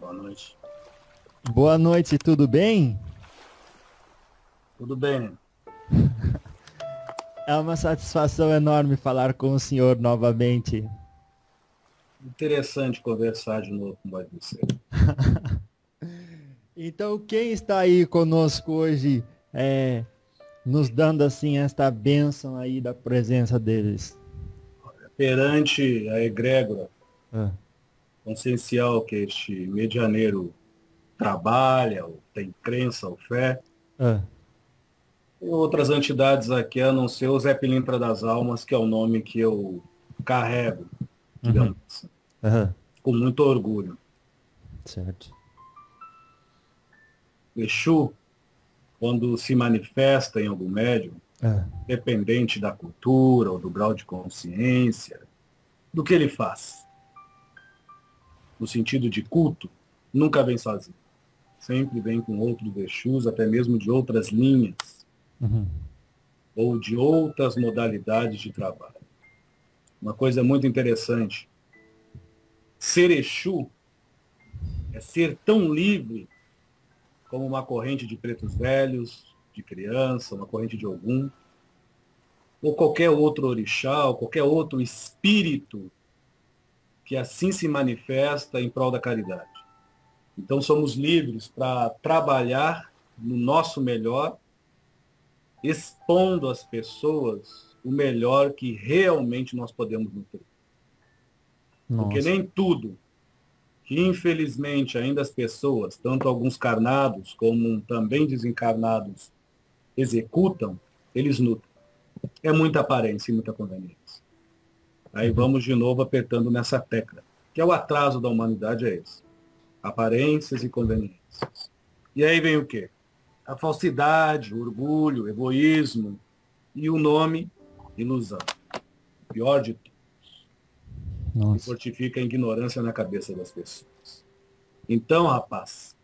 Boa noite. Boa noite, tudo bem? Tudo bem? É uma satisfação enorme falar com o senhor novamente. Interessante conversar de novo com você. Então, quem está aí conosco hoje, nos dando assim esta bênção aí da presença deles? Perante a egrégora Ah, consciencial que este medianeiro trabalha, ou tem crença ou fé, ah, e outras entidades aqui, a não ser o Zé Pilintra das Almas, que é o nome que eu carrego, uhum, digamos assim, aham, com muito orgulho. certo. Exu, quando se manifesta em algum médium, Ah, dependente da cultura ou do grau de consciência, do que ele faz, no sentido de culto, nunca vem sozinho. Sempre vem com outros Exus, até mesmo de outras linhas uhum, ou de outras modalidades de trabalho. Uma coisa muito interessante, ser Exu é ser tão livre como uma corrente de pretos velhos, de criança, uma corrente de Ogum, ou qualquer outro orixá, ou qualquer outro espírito que assim se manifesta em prol da caridade. Então somos livres para trabalhar no nosso melhor, expondo às pessoas o melhor que realmente nós podemos nutrir. Porque nossa. nem tudo que, infelizmente, ainda as pessoas, tanto alguns carnados como também desencarnados, executam, eles nutrem. É muita aparência e muita conveniência. Aí Uhum, vamos de novo apertando nessa tecla, que é o atraso da humanidade, é esse. Aparências e conveniências. E aí vem o quê? A falsidade, o orgulho, o egoísmo e o nome, ilusão. Pior de tudo, que nossa. fortifica a ignorância na cabeça das pessoas. Então, rapaz,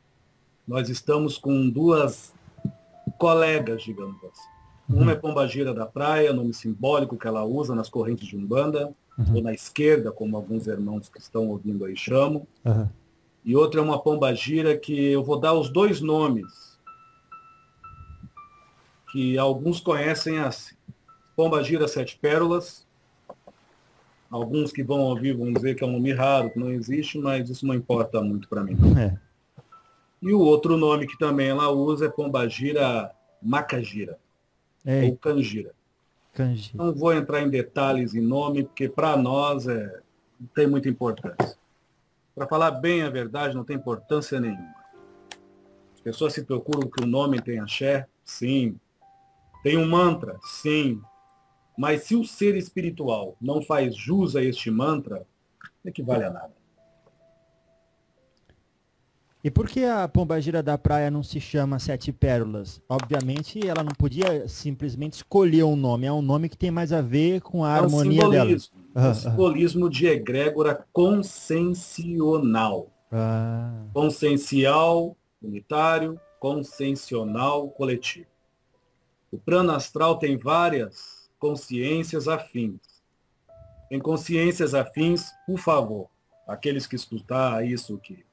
nós estamos com duas colegas, digamos assim. Uma é Uhum, Pombagira da Praia, nome simbólico que ela usa nas correntes de Umbanda, ou uhum, na esquerda, como alguns irmãos que estão ouvindo aí chamam. aham, E outra é uma Pombagira que eu vou dar os dois nomes, que alguns conhecem assim. Pombagira Sete Pérolas. Alguns que vão ouvir vão dizer que é um nome raro, que não existe, mas isso não importa muito para mim, não. é, E o outro nome que também ela usa é Pombagira Macagira, ou eita, Cangira. kanji. Não vou entrar em detalhes em nome, porque para nós não tem muita importância. Para falar bem a verdade, não tem importância nenhuma. As pessoas se procuram que o nome tem axé, sim. Tem um mantra, sim. Mas se o ser espiritual não faz jus a este mantra, não equivale a nada. E por que a Pombagira da Praia não se chama Sete Pérolas? Obviamente, ela não podia simplesmente escolher um nome. É um nome que tem mais a ver com a harmonia dela. É um Aham, aham. simbolismo de egrégora consciencial. Ah, Consciencial, unitário, consciencial, coletivo. O plano astral tem várias consciências afins. Em consciências afins, por favor, aqueles que escutar isso que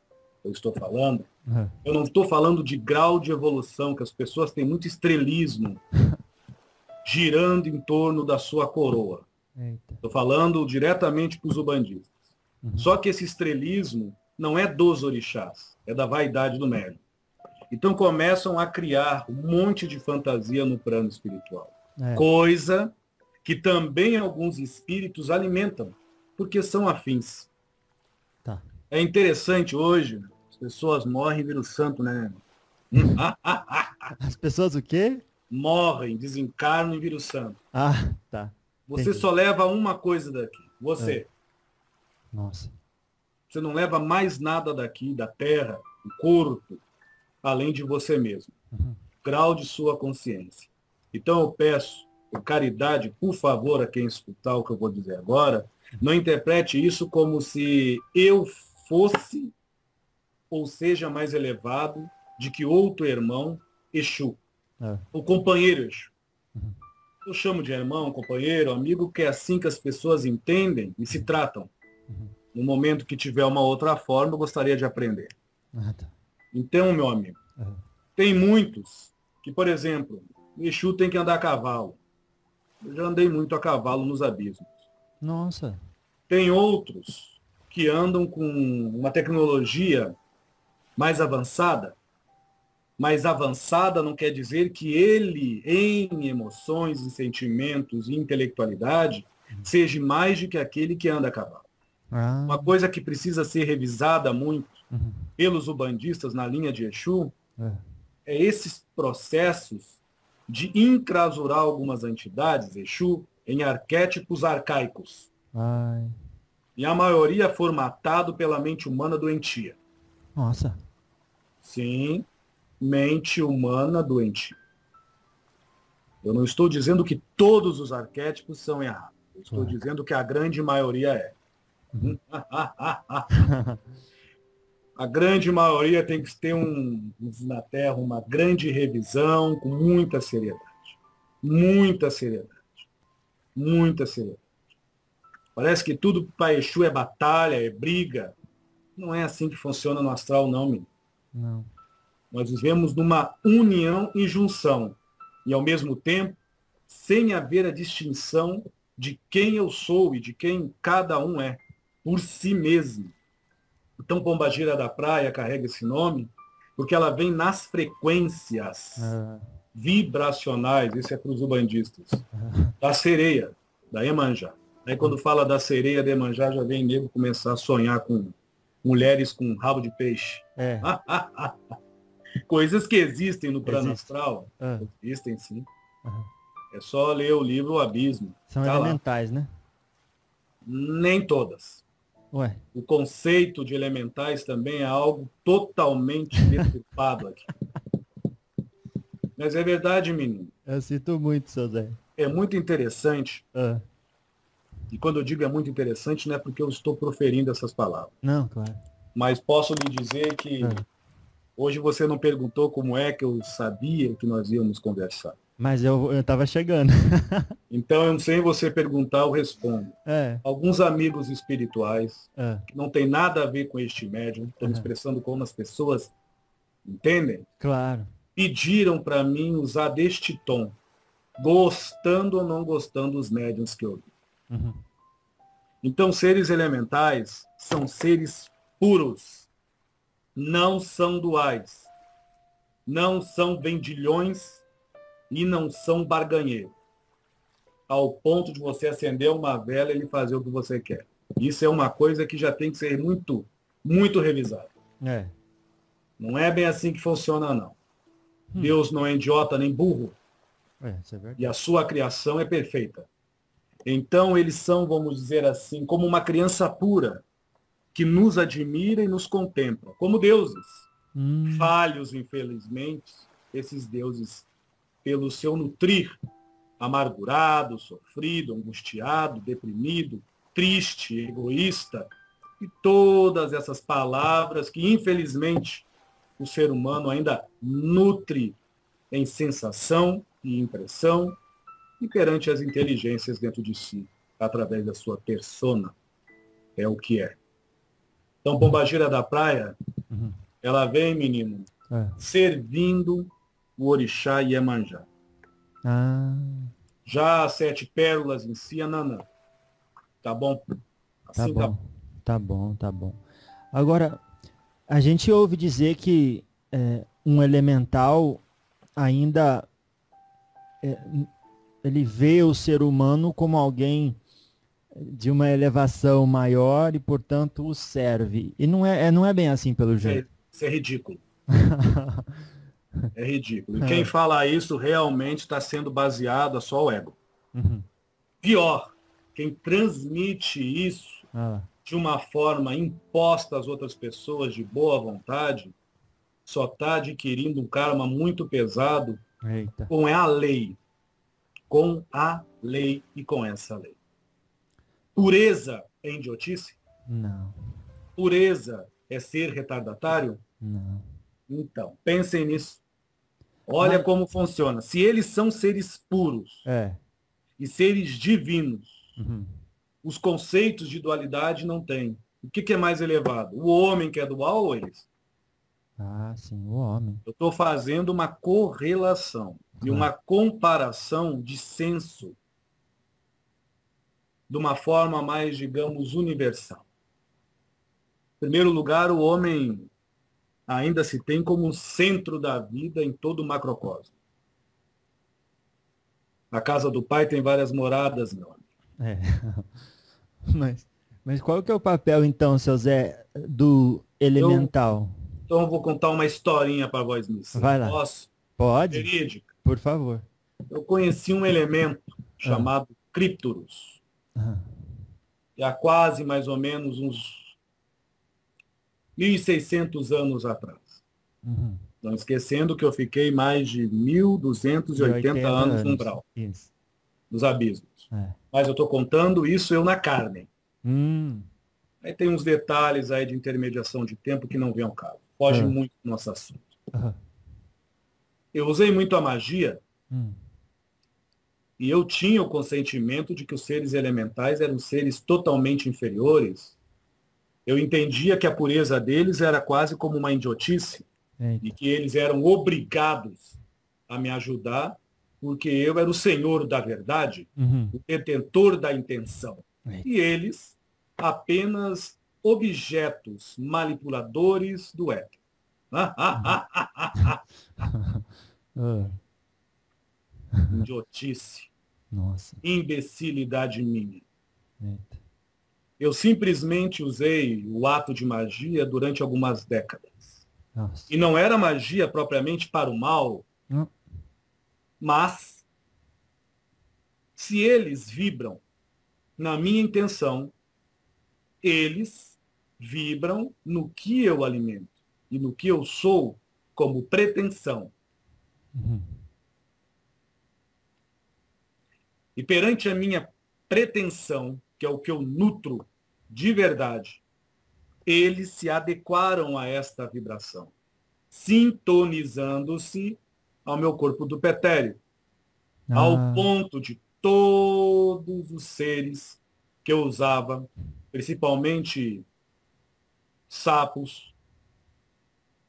eu estou falando, aham. eu não estou falando de grau de evolução, que as pessoas têm muito estrelismo girando em torno da sua coroa. Eita. Estou falando diretamente para os ubandistas. Uhum. Só que esse estrelismo não é dos orixás, é da vaidade do médium. Então começam a criar um monte de fantasia no plano espiritual. É, Coisa que também alguns espíritos alimentam, porque são afins. tá. É interessante hoje, as pessoas morrem e viram santo, né? As pessoas o quê? Morrem, desencarnam e viram santo. Ah, tá. Você Entendi. só leva uma coisa daqui, Ah, você. nossa. Você não leva mais nada daqui, da terra, do corpo, além de você mesmo. Uhum. Grau de sua consciência. Então eu peço, por caridade, por favor, a quem escutar o que eu vou dizer agora, não interprete isso como se eu fosse ou seja mais elevado de que outro irmão Exu, Ah, o companheiro Exu. uhum. Eu chamo de irmão, companheiro, amigo, que é assim que as pessoas entendem e se tratam. Uhum. No momento que tiver uma outra forma, eu gostaria de aprender. Ah, tá. Então, meu amigo, tem muitos que, por exemplo, Exu tem que andar a cavalo. Eu já andei muito a cavalo nos abismos. Nossa. Tem outros que andam com uma tecnologia mais avançada. Mais avançada não quer dizer que ele, em emoções, em sentimentos e intelectualidade, seja mais do que aquele que anda a cavalo. Ah. Uma coisa que precisa ser revisada muito Uhum. pelos ubandistas na linha de Exu É. é esses processos de encrasurar algumas entidades, Exu, em arquétipos arcaicos. Ai. E a maioria formatado pela mente humana doentia. Nossa. Sim, mente humana doentia. Eu não estou dizendo que todos os arquétipos são errados. Eu estou dizendo que a grande maioria é. Uhum. A grande maioria tem que ter na Terra uma grande revisão com muita seriedade. Muita seriedade. Muita seriedade. Parece que tudo para Exu é batalha, é briga. Não é assim que funciona no astral, não, menino. Não. Nós vivemos numa união e junção. E, ao mesmo tempo, sem haver a distinção de quem eu sou e de quem cada um é, por si mesmo. Então, Pombagira da Praia carrega esse nome porque ela vem nas frequências vibracionais, esse é para os ubandistas, da sereia, da Iemanjá. Aí, quando fala da sereia da Iemanjá, já vem nego começar a sonhar com mulheres com rabo de peixe. É. Coisas que existem no plano Existe. astral. Existem, sim. Uhum. É só ler o livro O Abismo. São Tá elementais, lá. né? Nem todas. Ué. O conceito de elementais também é algo totalmente deturpado aqui. Mas é verdade, menino. Eu sinto muito, seu Zé. É muito interessante. E quando eu digo é muito interessante, não é porque eu estou proferindo essas palavras. Não, claro. Mas posso lhe dizer que hoje você não perguntou como é que eu sabia que nós íamos conversar. Mas eu estava chegando. Então, sem você perguntar, eu respondo. Alguns amigos espirituais, que não tem nada a ver com este médium, estou me expressando como as pessoas entendem, Claro. pediram para mim usar deste tom, gostando ou não gostando dos médiuns que eu vi. Uhum. Então, seres elementais são seres puros, não são duais, não são vendilhões e não são barganheiros, ao ponto de você acender uma vela e ele fazer o que você quer. Isso é uma coisa que já tem que ser muito, muito revisada. Não é bem assim que funciona, não. Deus não é idiota nem burro. Isso é verdade. E a sua criação é perfeita. Então, eles são, vamos dizer assim, como uma criança pura, que nos admira e nos contempla, como deuses. Falhos, infelizmente, esses deuses, pelo seu nutrir, amargurado, sofrido, angustiado, deprimido, triste, egoísta, e todas essas palavras que, infelizmente, o ser humano ainda nutre em sensação e impressão e perante as inteligências dentro de si, através da sua persona, é o que é. Então, Pombagira da Praia, ela vem, menino, servindo o orixá Iemanjá. Já as 7 pérolas em si, Nanã. Tá bom? Assim tá bom. Tá bom, tá bom. Agora, a gente ouve dizer que um elemental ainda ele vê o ser humano como alguém de uma elevação maior e, portanto, o serve. E não é bem assim, pelo jeito. Isso é ridículo. É ridículo. E quem fala isso realmente está sendo baseado a só o ego. Pior, quem transmite isso de uma forma imposta às outras pessoas de boa vontade, só está adquirindo um karma muito pesado com a lei. Com a lei e com essa lei. Pureza é idiotice? Não. Pureza é ser retardatário? Não. Então, pensem nisso. Olha como funciona. Se eles são seres puros e seres divinos, os conceitos de dualidade não têm. O que é mais elevado? O homem que é dual ou eles? Ah, sim, o homem. Eu estou fazendo uma correlação e uma comparação de senso de uma forma mais, digamos, universal. Em primeiro lugar, o homem ainda se tem como um centro da vida em todo o macrocosmo. A casa do pai tem várias moradas, meu amigo. É. Mas, mas qual que é o papel, então, seu Zé, do Eu, elemental? então, eu vou contar uma historinha para vós, Messias. Vai lá. Posso? Pode? Verídica. Por favor. Eu conheci um elemento Ah, chamado Cryptorus. ah, E há quase mais ou menos uns 1.600 anos atrás. uhum. Não esquecendo que eu fiquei mais de 1.280 80 anos no anos. umbral, Isso. nos abismos. É. Mas eu estou contando isso eu na carne. Hum, Aí tem uns detalhes aí de intermediação de tempo que não vem ao caso. Foge ah, muito do nosso assunto. ah, Eu usei muito a magia hum, e eu tinha o consentimento de que os seres elementais eram seres totalmente inferiores. Eu entendia que a pureza deles era quase como uma idiotice e eita. que eles eram obrigados a me ajudar porque eu era o senhor da verdade, Uhum. o detentor da intenção. E Eita. eles apenas objetos manipuladores do éter. Uhum. Ah, Idiotice, nossa. imbecilidade minha. Eita. Eu simplesmente usei o ato de magia durante algumas décadas. Nossa. E não era magia propriamente para o mal, Hum, mas se eles vibram na minha intenção, eles vibram no que eu alimento e no que eu sou como pretensão. uhum. E perante a minha pretensão, que é o que eu nutro de verdade, eles se adequaram a esta vibração, sintonizando-se ao meu corpo do petéreo, ao Ah, ponto de todos os seres que eu usava, principalmente sapos,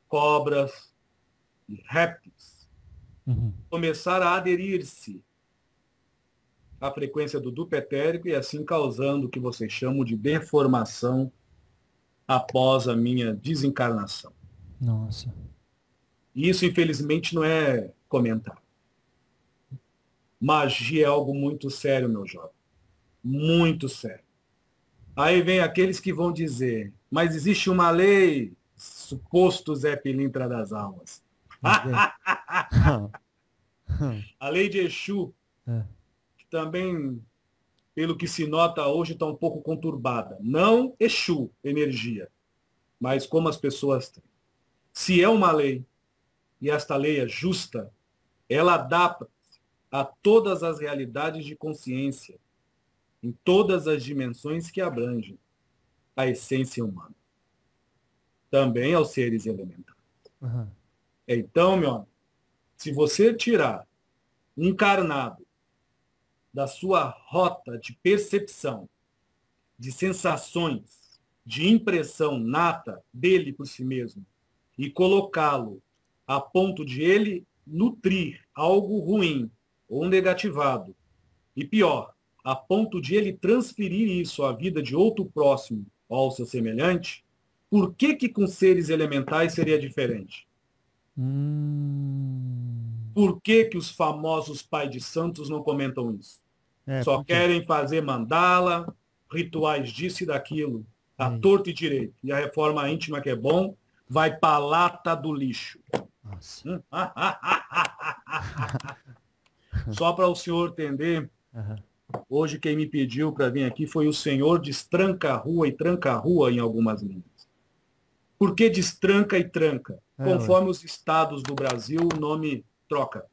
cobras e répteis, uhum. começar a aderir-se à frequência do duplo etérico e assim causando o que vocês chamam de deformação após a minha desencarnação. Nossa. E isso, infelizmente, não é comentário. Magia é algo muito sério, meu jovem. Muito sério. Aí vem aqueles que vão dizer, mas existe uma lei, suposto Zé Pilintra das almas. Mas é. A lei de Exu, É. que também, pelo que se nota hoje, está um pouco conturbada. Não Exu, energia, mas como as pessoas têm. Se é uma lei, e esta lei é justa, ela adapta a todas as realidades de consciência, em todas as dimensões que abrangem a essência humana, também aos seres elementares. Uhum. Então, meu amigo, se você tirar um encarnado da sua rota de percepção, de sensações, de impressão nata dele por si mesmo, e colocá-lo a ponto de ele nutrir algo ruim ou negativado, e pior, a ponto de ele transferir isso à vida de outro próximo ou ao seu semelhante, por que que com seres elementais seria diferente? Hum. Por que que os famosos pais de santos não comentam isso? É, Só por quê? querem fazer mandala, rituais disso e daquilo, à É. torto e direito. E a reforma íntima, que é bom, vai para a lata do lixo. Nossa. Só para o senhor entender, Aham. hoje quem me pediu para vir aqui foi o senhor destranca-rua e tranca-rua em algumas linhas. Por que destranca e tranca? É, ué. Conforme os estados do Brasil, o nome troca.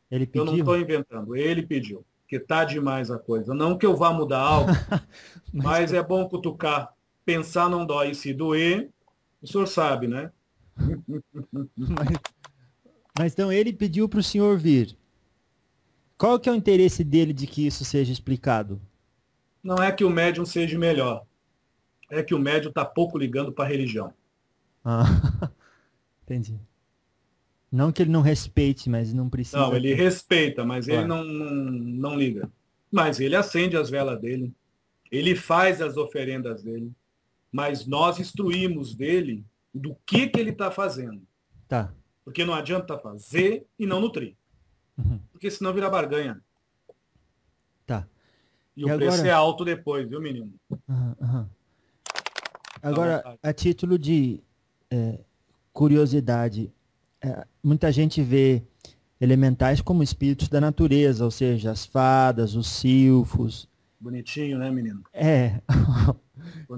Ele Eu não pediu? estou inventando, ele pediu, que tá demais a coisa. Não que eu vá mudar algo, Mas, mas é bom cutucar. Pensar não dói, se doer, o senhor sabe, né? mas, mas então ele pediu para o senhor vir. Qual que é o interesse dele de que isso seja explicado? Não é que o médium seja melhor, é que o médium está pouco ligando para a religião. Ah, Entendi. Não que ele não respeite, mas não precisa. Não, ele respeita, mas ele Claro. não liga. Mas ele acende as velas dele, ele faz as oferendas dele, mas nós instruímos dele do que ele está fazendo. Tá. Porque não adianta fazer e não nutrir. Uhum. Porque senão vira barganha. Tá. E o preço é alto depois, viu, menino? Uhum, uhum. Agora, a título de curiosidade, muita gente vê elementais como espíritos da natureza, ou seja, as fadas, os silfos. Bonitinho, né, menino?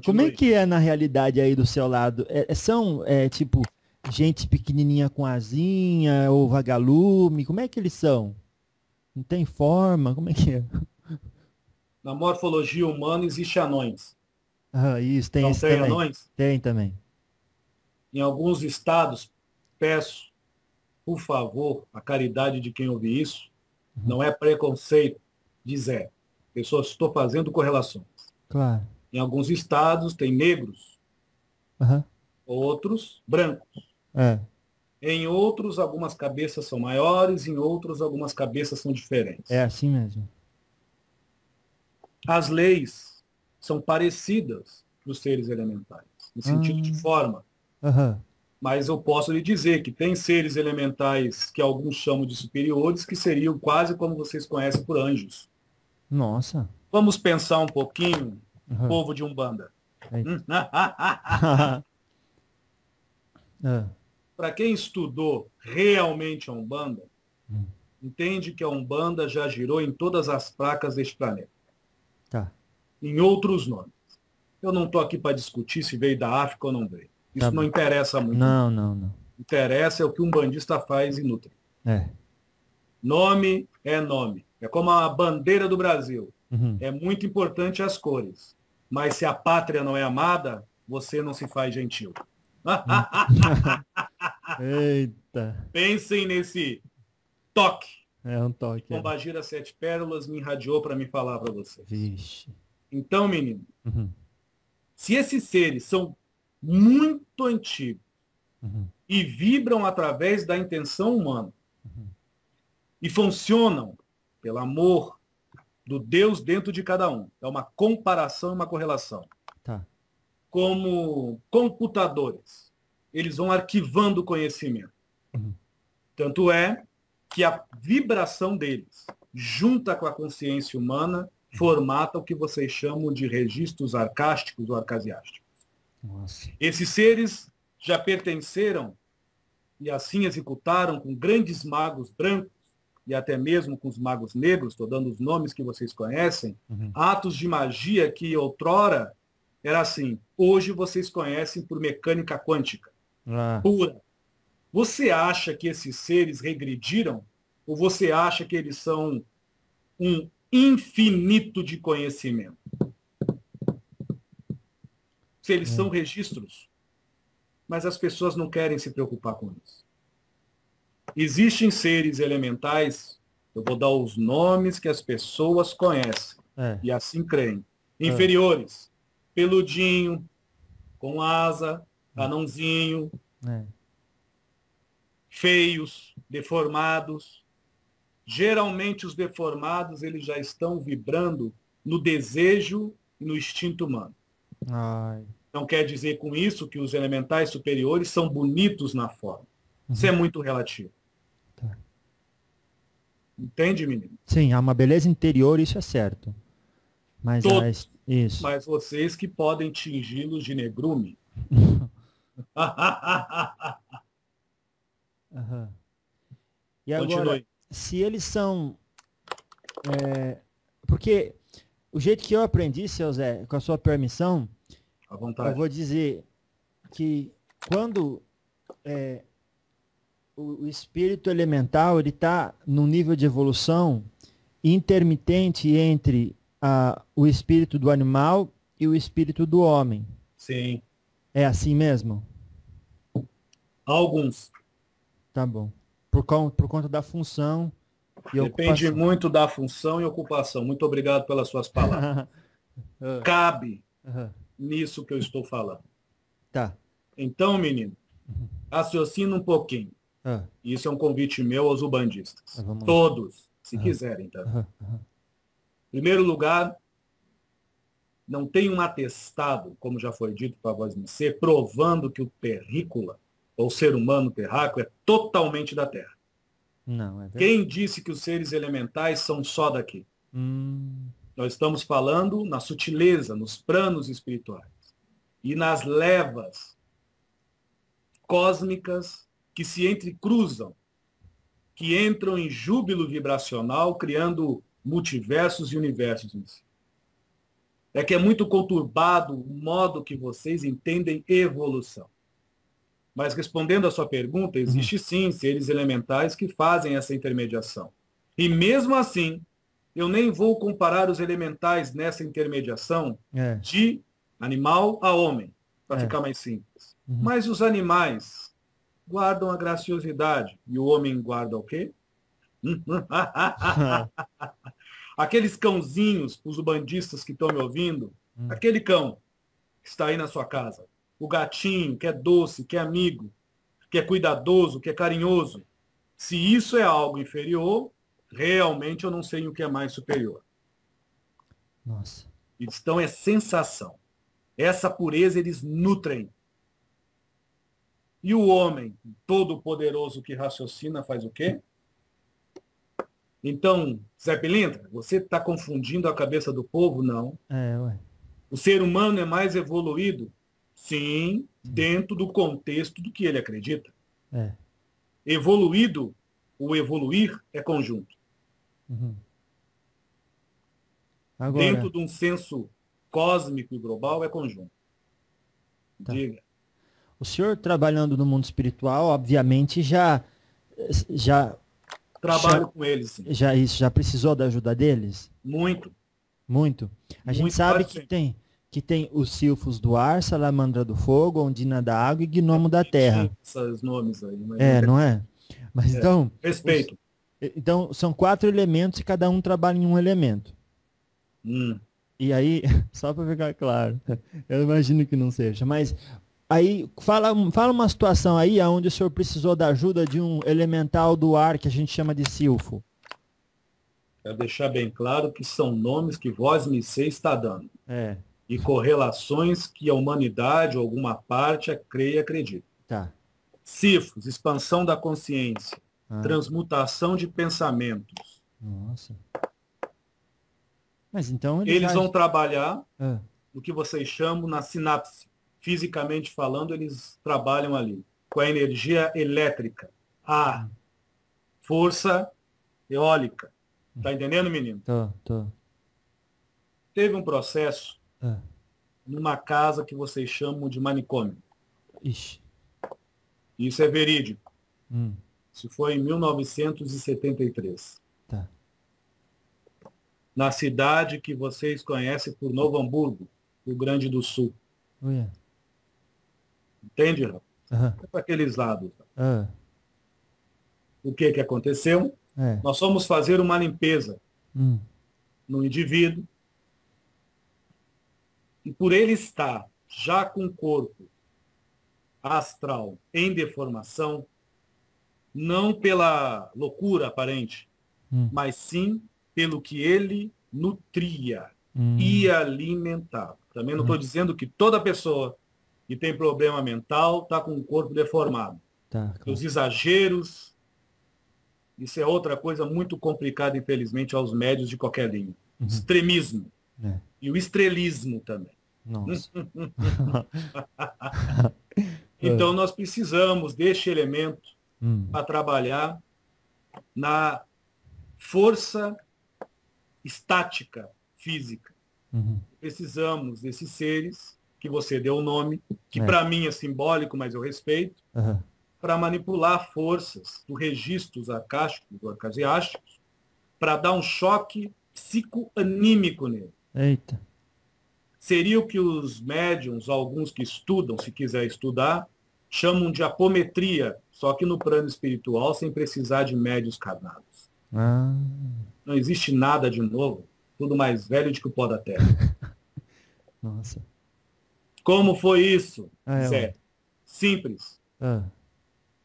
Como é que é na realidade aí do seu lado? São, tipo, gente pequenininha com asinha ou vagalume? Como é que eles são? Não tem forma? Como é que é? Na morfologia humana existe anões. Isso, tem Não esse tem também. anões? Tem também. Em alguns estados, peço, por favor, a caridade de quem ouve isso, não é preconceito, dizer. Pessoas, estou fazendo correlações. Claro. Em alguns estados tem negros, Uhum. outros brancos. Em outros, algumas cabeças são maiores, em outros, algumas cabeças são diferentes. É assim mesmo. As leis são parecidas dos seres elementais, no sentido de forma. Uhum. Mas eu posso lhe dizer que tem seres elementais que alguns chamam de superiores, que seriam quase como vocês conhecem por anjos. Nossa. Vamos pensar um pouquinho, povo de Umbanda. Para quem estudou realmente a Umbanda, entende que a Umbanda já girou em todas as placas deste planeta. Tá. Em outros nomes. Eu não estou aqui para discutir se veio da África ou não veio. Isso não interessa muito. Não. Interessa é o que um bandista faz e nutre. É. Nome é nome. É como a bandeira do Brasil. Uhum. É muito importante as cores. Mas se a pátria não é amada, você não se faz gentil. Eita. Pensem nesse toque. É um toque. Pombagira Sete Pérolas me irradiou para me falar para vocês. Vixe. Então, menino, se esses seres são muito antigos e vibram através da intenção humana e funcionam pelo amor do Deus dentro de cada um, é uma comparação e uma correlação. Tá. Como computadores, eles vão arquivando o conhecimento. Tanto é que a vibração deles, junta com a consciência humana, formata o que vocês chamam de registros arcásticos ou arcasiásticos. Nossa. Esses seres já pertenceram e assim executaram com grandes magos brancos e até mesmo com os magos negros, estou dando os nomes que vocês conhecem, atos de magia que outrora era assim, hoje vocês conhecem por mecânica quântica pura. Você acha que esses seres regrediram? Ou você acha que eles são um infinito de conhecimento? Se eles são registros, mas as pessoas não querem se preocupar com isso. Existem seres elementais, eu vou dar os nomes que as pessoas conhecem, e assim creem. Inferiores, peludinho, com asa, anãozinho, feios, deformados. Geralmente os deformados eles já estão vibrando no desejo e no instinto humano. Não quer dizer com isso que os elementais superiores são bonitos na forma. Isso é muito relativo. Tá. Entende, menino? Sim, há uma beleza interior, isso é certo. Mas isso. Mas vocês que podem tingi-los de negrume. E agora, continue. Se eles são... porque o jeito que eu aprendi, seu Zé, com a sua permissão, à vontade, eu vou dizer que quando o espírito elemental ele está num nível de evolução intermitente entre o espírito do animal e o espírito do homem. Sim. É assim mesmo? Alguns. Tá bom. Por conta da função e Depende ocupação. muito da função e ocupação. Muito obrigado pelas suas palavras. Cabe nisso que eu estou falando. Tá. Então, menino, Raciocina um pouquinho. Ah, Isso é um convite meu aos ubandistas. vamos lá. Todos, se quiserem, tá? Aham, aham. Em primeiro lugar, não tem um atestado, como já foi dito para Voz Missê, provando que o terrícola, ou ser humano terráqueo, é totalmente da Terra. Não, é verdade. Quem disse que os seres elementais são só daqui? Nós estamos falando na sutileza, nos planos espirituais e nas levas cósmicas que se entrecruzam, que entram em júbilo vibracional, criando multiversos e universos em si. É que é muito conturbado o modo que vocês entendem evolução. Mas respondendo à sua pergunta, existe sim seres elementais que fazem essa intermediação. E mesmo assim, eu nem vou comparar os elementais nessa intermediação de animal a homem, para ficar mais simples. Mas os animais guardam a graciosidade. E o homem guarda o quê? Aqueles cãozinhos, os ubandistas que estão me ouvindo, aquele cão que está aí na sua casa, o gatinho que é doce, que é amigo, que é cuidadoso, que é carinhoso. Se isso é algo inferior, realmente eu não sei o que é mais superior. Nossa. Então é sensação. Essa pureza eles nutrem. E o homem, todo-poderoso que raciocina, faz o quê? Então, Zé Pilintra, você está confundindo a cabeça do povo? Não. Ué. O ser humano é mais evoluído? Sim, dentro do contexto do que ele acredita. Evoluído, o evoluir é conjunto. Agora, dentro de um senso cósmico e global é conjunto. Tá. Diga. O senhor trabalhando no mundo espiritual, obviamente, já Trabalho com eles, sim. já precisou da ajuda deles? Muito. Muito. A gente Muito, sabe quase que tem os silfos do ar, salamandra do fogo, ondina da água e gnomo da terra. Esses nomes aí. Mas não é? Mas então... Respeito. Então, são 4 elementos e cada um trabalha em um elemento. E aí, só para ficar claro, eu imagino que não seja, mas aí fala uma situação aí onde o senhor precisou da ajuda de um elemental do ar que a gente chama de silfo. Quero deixar bem claro que são nomes que Voz Missê está dando. E correlações que a humanidade, ou alguma parte, crê e acredita. Tá. Cifros, expansão da consciência, transmutação de pensamentos. Nossa. Mas então eles vão trabalhar no que vocês chamam na sinapse. Fisicamente falando, eles trabalham ali com a energia elétrica, a força eólica. Tá entendendo, menino? Tô. Teve um processo numa casa que vocês chamam de manicômio. Ixi. Isso é verídico. Isso foi em 1973. Tá. Na cidade que vocês conhecem por Novo Hamburgo, Rio Grande do Sul. Entende, Rafa? É para aqueles lados. O que aconteceu? Nós fomos fazer uma limpeza no indivíduo e por ele estar já com o corpo astral em deformação, não pela loucura aparente, mas sim pelo que ele nutria e alimentava. Também não estou dizendo que toda pessoa que tem problema mental está com o corpo deformado. Tá, claro. Os exageros, isso é outra coisa muito complicada, infelizmente, aos médios de qualquer linha. Extremismo. E o estrelismo também. Nossa. Então, nós precisamos deste elemento para trabalhar na força estática física. Precisamos desses seres, que você deu o nome, que para mim é simbólico, mas eu respeito, para manipular forças do registros arcásticos, do arcasiásticos, para dar um choque psicoanímico nele. Eita. Seria o que os médiums, alguns que estudam, se quiser estudar, chamam de apometria, só que no plano espiritual, sem precisar de médios carnados. Não existe nada de novo, tudo mais velho do que o pó da terra. Nossa. Como foi isso, Zé? Simples.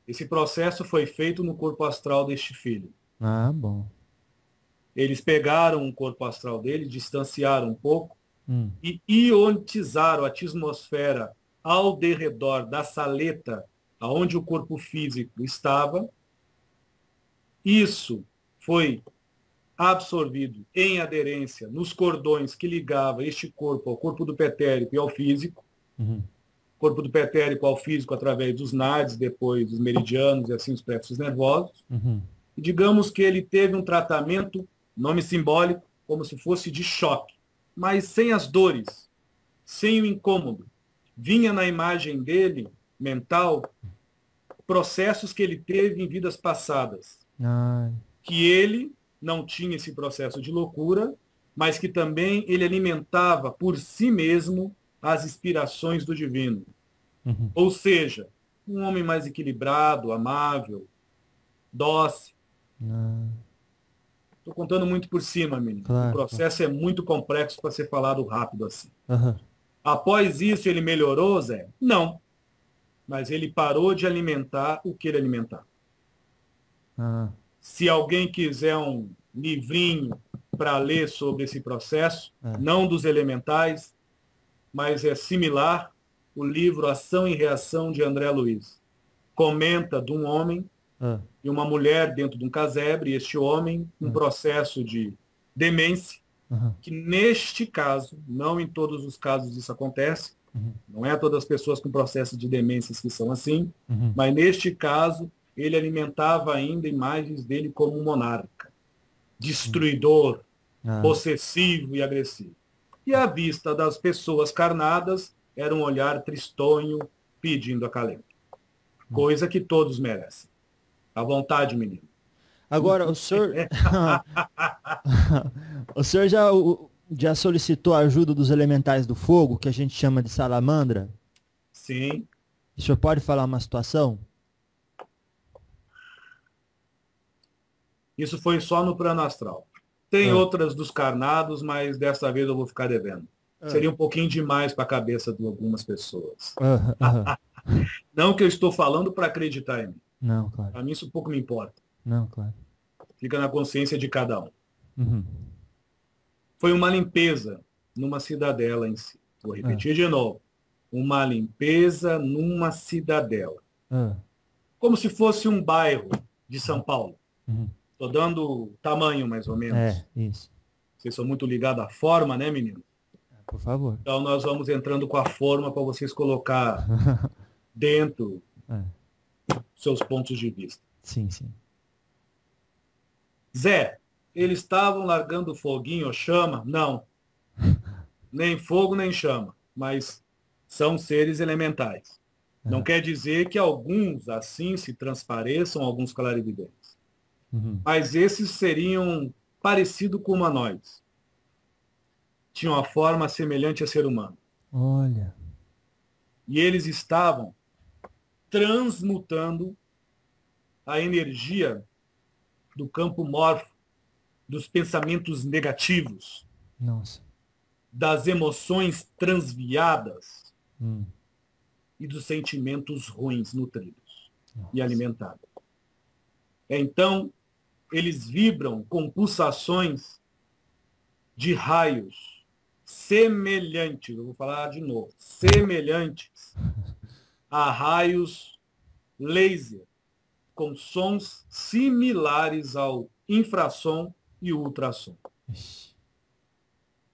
Esse processo foi feito no corpo astral deste filho. Ah, bom. Eles pegaram o corpo astral dele, distanciaram um pouco Hum. e ionizaram a atmosfera ao derredor da saleta aonde o corpo físico estava. Isso foi absorvido em aderência nos cordões que ligavam este corpo ao corpo do pretérico e ao físico. Uhum. Corpo do pretérico ao físico através dos nadis, depois dos meridianos e assim os plexos nervosos. Uhum. E digamos que ele teve um tratamento, nome simbólico, como se fosse de choque, mas sem as dores, sem o incômodo. Vinha na imagem dele, mental, processos que ele teve em vidas passadas. Ah. Que ele não tinha esse processo de loucura, mas que também ele alimentava por si mesmo as inspirações do divino. Uhum. Ou seja, um homem mais equilibrado, amável, dócil. Estou contando muito por cima, menino. Claro, O processo é muito complexo para ser falado rápido assim. Uhum. Após isso, ele melhorou, Zé? Não. Mas ele parou de alimentar o que ele alimentava. Ah. Se alguém quiser um livrinho para ler sobre esse processo, não dos elementais, mas é similar, o livro Ação e Reação de André Luiz. Comenta de um homem e uma mulher dentro de um casebre, e este homem, um processo de demência, que neste caso, não em todos os casos isso acontece, não é todas as pessoas com processo de demências que são assim, mas neste caso, ele alimentava ainda imagens dele como um monarca, destruidor, possessivo e agressivo. E à vista das pessoas carnadas, era um olhar tristonho, pedindo acalento. Coisa que todos merecem. À vontade, menino. Agora, o senhor... o senhor já solicitou a ajuda dos elementais do fogo, que a gente chama de salamandra? Sim. O senhor pode falar uma situação? Isso foi só no plano astral. Tem outras dos carnados, mas dessa vez eu vou ficar devendo. Seria um pouquinho demais para a cabeça de algumas pessoas. Não que eu estou falando para acreditar em mim. Não, claro. Para mim isso pouco me importa. Não, claro. Fica na consciência de cada um. Uhum. Foi uma limpeza numa cidadela em si. Vou repetir de novo. Uma limpeza numa cidadela. Como se fosse um bairro de São Paulo. Estou dando tamanho, mais ou menos. Isso. Vocês são muito ligados à forma, né, menino? Por favor. Então, nós vamos entrando com a forma para vocês colocar dentro seus pontos de vista. Sim, sim. Zé, eles estavam largando foguinho ou chama? Não. Nem fogo, nem chama. Mas são seres elementais. Não quer dizer que alguns, assim, se transpareçam, alguns clarividentes. Mas esses seriam parecidos com humanoides. Tinham uma forma semelhante a ser humano. Olha. E eles estavam transmutando a energia do campo morfo, dos pensamentos negativos, Nossa. das emoções transviadas e dos sentimentos ruins nutridos e alimentados. Então, eles vibram com pulsações de raios semelhantes, eu vou falar de novo, semelhantes a raios laser, com sons similares ao infrassom e ultrassom.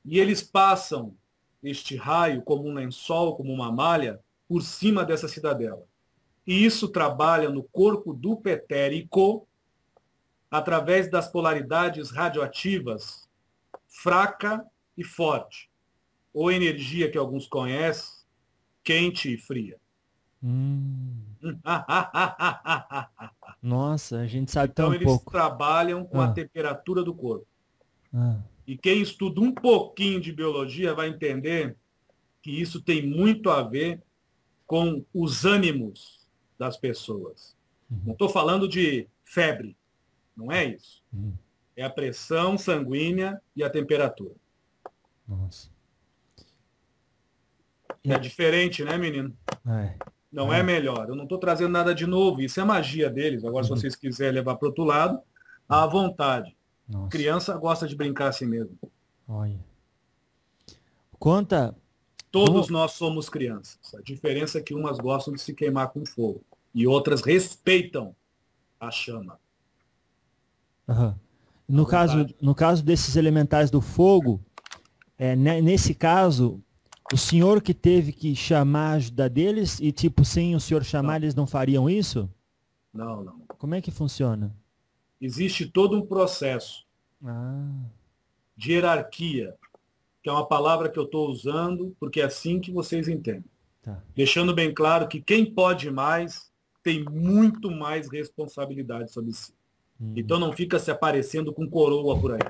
E eles passam este raio como um lençol, como uma malha, por cima dessa cidadela. E isso trabalha no corpo do pretérico através das polaridades radioativas fraca e forte, ou energia que alguns conhecem, quente e fria. Nossa, a gente sabe então tão eles pouco. trabalham com a temperatura do corpo. E quem estuda um pouquinho de biologia vai entender que isso tem muito a ver com os ânimos das pessoas. Não estou falando de febre, não é isso. É a pressão sanguínea e a temperatura. Nossa. É diferente, né, menino? Não é melhor. Eu não estou trazendo nada de novo. Isso é magia deles. Agora, se vocês quiserem levar para o outro lado, à vontade. Nossa. Criança gosta de brincar assim mesmo. Olha. Conta. Todos nós somos crianças. A diferença é que umas gostam de se queimar com fogo e outras respeitam a chama. Uhum. No caso desses elementais do fogo, nesse caso, o senhor que teve que chamar a ajuda deles e, tipo, sem o senhor chamar, eles não fariam isso? Não. Como é que funciona? Existe todo um processo de hierarquia, que é uma palavra que eu estou usando, porque é assim que vocês entendem. Tá. Deixando bem claro que quem pode mais tem muito mais responsabilidade sobre si. Então não fica se aparecendo com coroa por aí.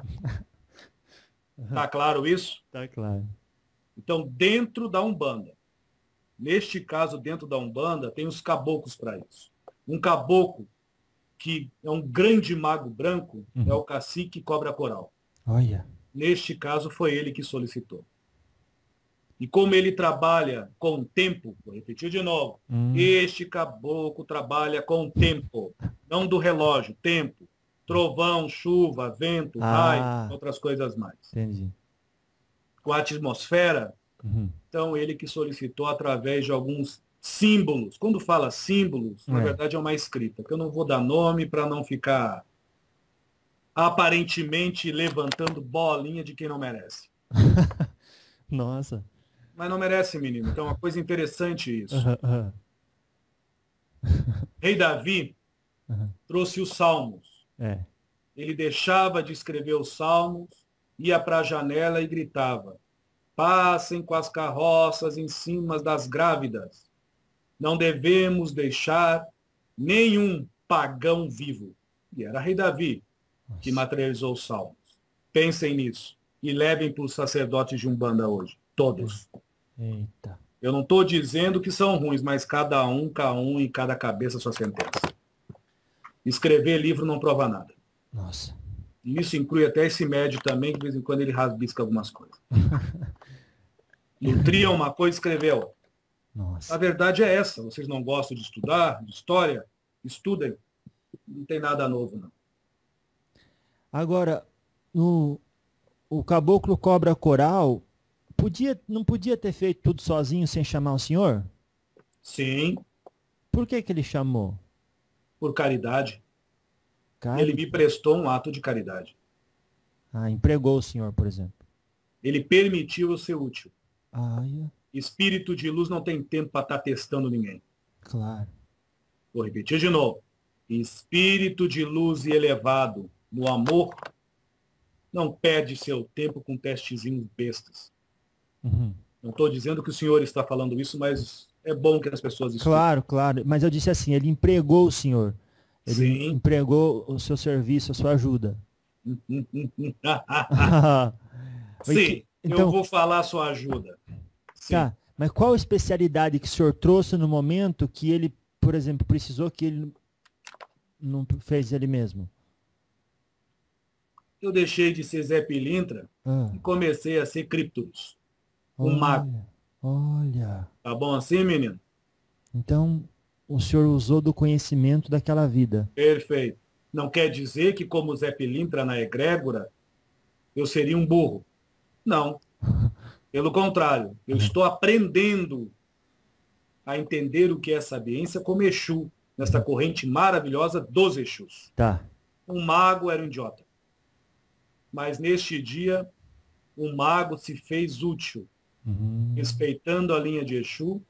Tá claro isso? Tá claro. Então, dentro da Umbanda, neste caso, dentro da Umbanda, tem os caboclos para isso. Um caboclo, que é um grande mago branco, é o cacique cobra coral. Olha. Neste caso, foi ele que solicitou. E como ele trabalha com o tempo, vou repetir de novo, este caboclo trabalha com o tempo, não do relógio, tempo. Trovão, chuva, vento, raio, outras coisas mais. Entendi. Com a atmosfera, então ele que solicitou através de alguns símbolos. Quando fala símbolos, na verdade é uma escrita, que eu não vou dar nome para não ficar aparentemente levantando bolinha de quem não merece. Nossa. Mas não merece, menino. Então é uma coisa interessante isso. Rei Davi trouxe os salmos. Ele deixava de escrever os salmos, ia para a janela e gritava: passem com as carroças em cima das grávidas. Não devemos deixar nenhum pagão vivo. E era Rei Davi que materializou os salmos. Pensem nisso e levem para os sacerdotes de Umbanda hoje. Todos. Eita. Eu não estou dizendo que são ruins, mas cada um em cada cabeça a sua sentença. Escrever livro não prova nada. Nossa. E isso inclui até esse médio também, que de vez em quando ele rasbisca algumas coisas. Nutrir uma coisa, escrever outra. Nossa. A verdade é essa. Vocês não gostam de estudar, de história? Estudem. Não tem nada novo, não. Agora, o caboclo cobra coral não podia ter feito tudo sozinho sem chamar o senhor? Sim. Por que ele chamou? Por caridade. Ele me prestou um ato de caridade. Empregou o senhor, por exemplo. Ele permitiu eu ser útil. Yeah. Espírito de luz não tem tempo para estar testando ninguém. Claro. Vou repetir de novo. Espírito de luz e elevado no amor não perde seu tempo com testezinhos bestas. Não estou dizendo que o senhor está falando isso, mas é bom que as pessoas estudem. Claro. Mas eu disse assim, ele empregou o senhor. Ele empregou o seu serviço, a sua ajuda. Sim, então, eu vou falar a sua ajuda. Sim. Tá, mas qual a especialidade que o senhor trouxe no momento que ele, por exemplo, precisou que ele não fez ele mesmo? Eu deixei de ser Zé Pilintra e comecei a ser Cryptus, um mago. Olha. Tá bom assim, menino? Então, o senhor usou do conhecimento daquela vida. Perfeito. Não quer dizer que, como Zé Pilintra na egrégora, eu seria um burro. Não. Pelo contrário, eu estou aprendendo a entender o que é sabiência como Exu, nesta corrente maravilhosa dos Exus. Tá. Um mago era um idiota. Mas neste dia, um mago se fez útil, respeitando a linha de Exu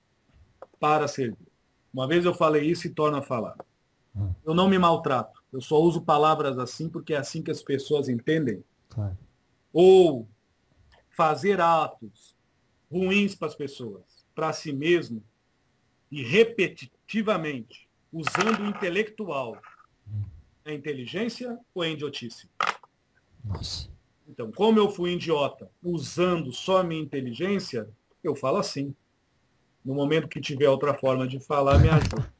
para servir. Uma vez eu falei isso e torno a falar. Eu não me maltrato. Eu só uso palavras assim porque é assim que as pessoas entendem. Claro. Ou fazer atos ruins para as pessoas, para si mesmo, e repetitivamente, usando o intelectual. É inteligência ou é idiotice? Nossa. Então, como eu fui idiota usando só minha inteligência, eu falo assim. No momento que tiver outra forma de falar, me ajuda.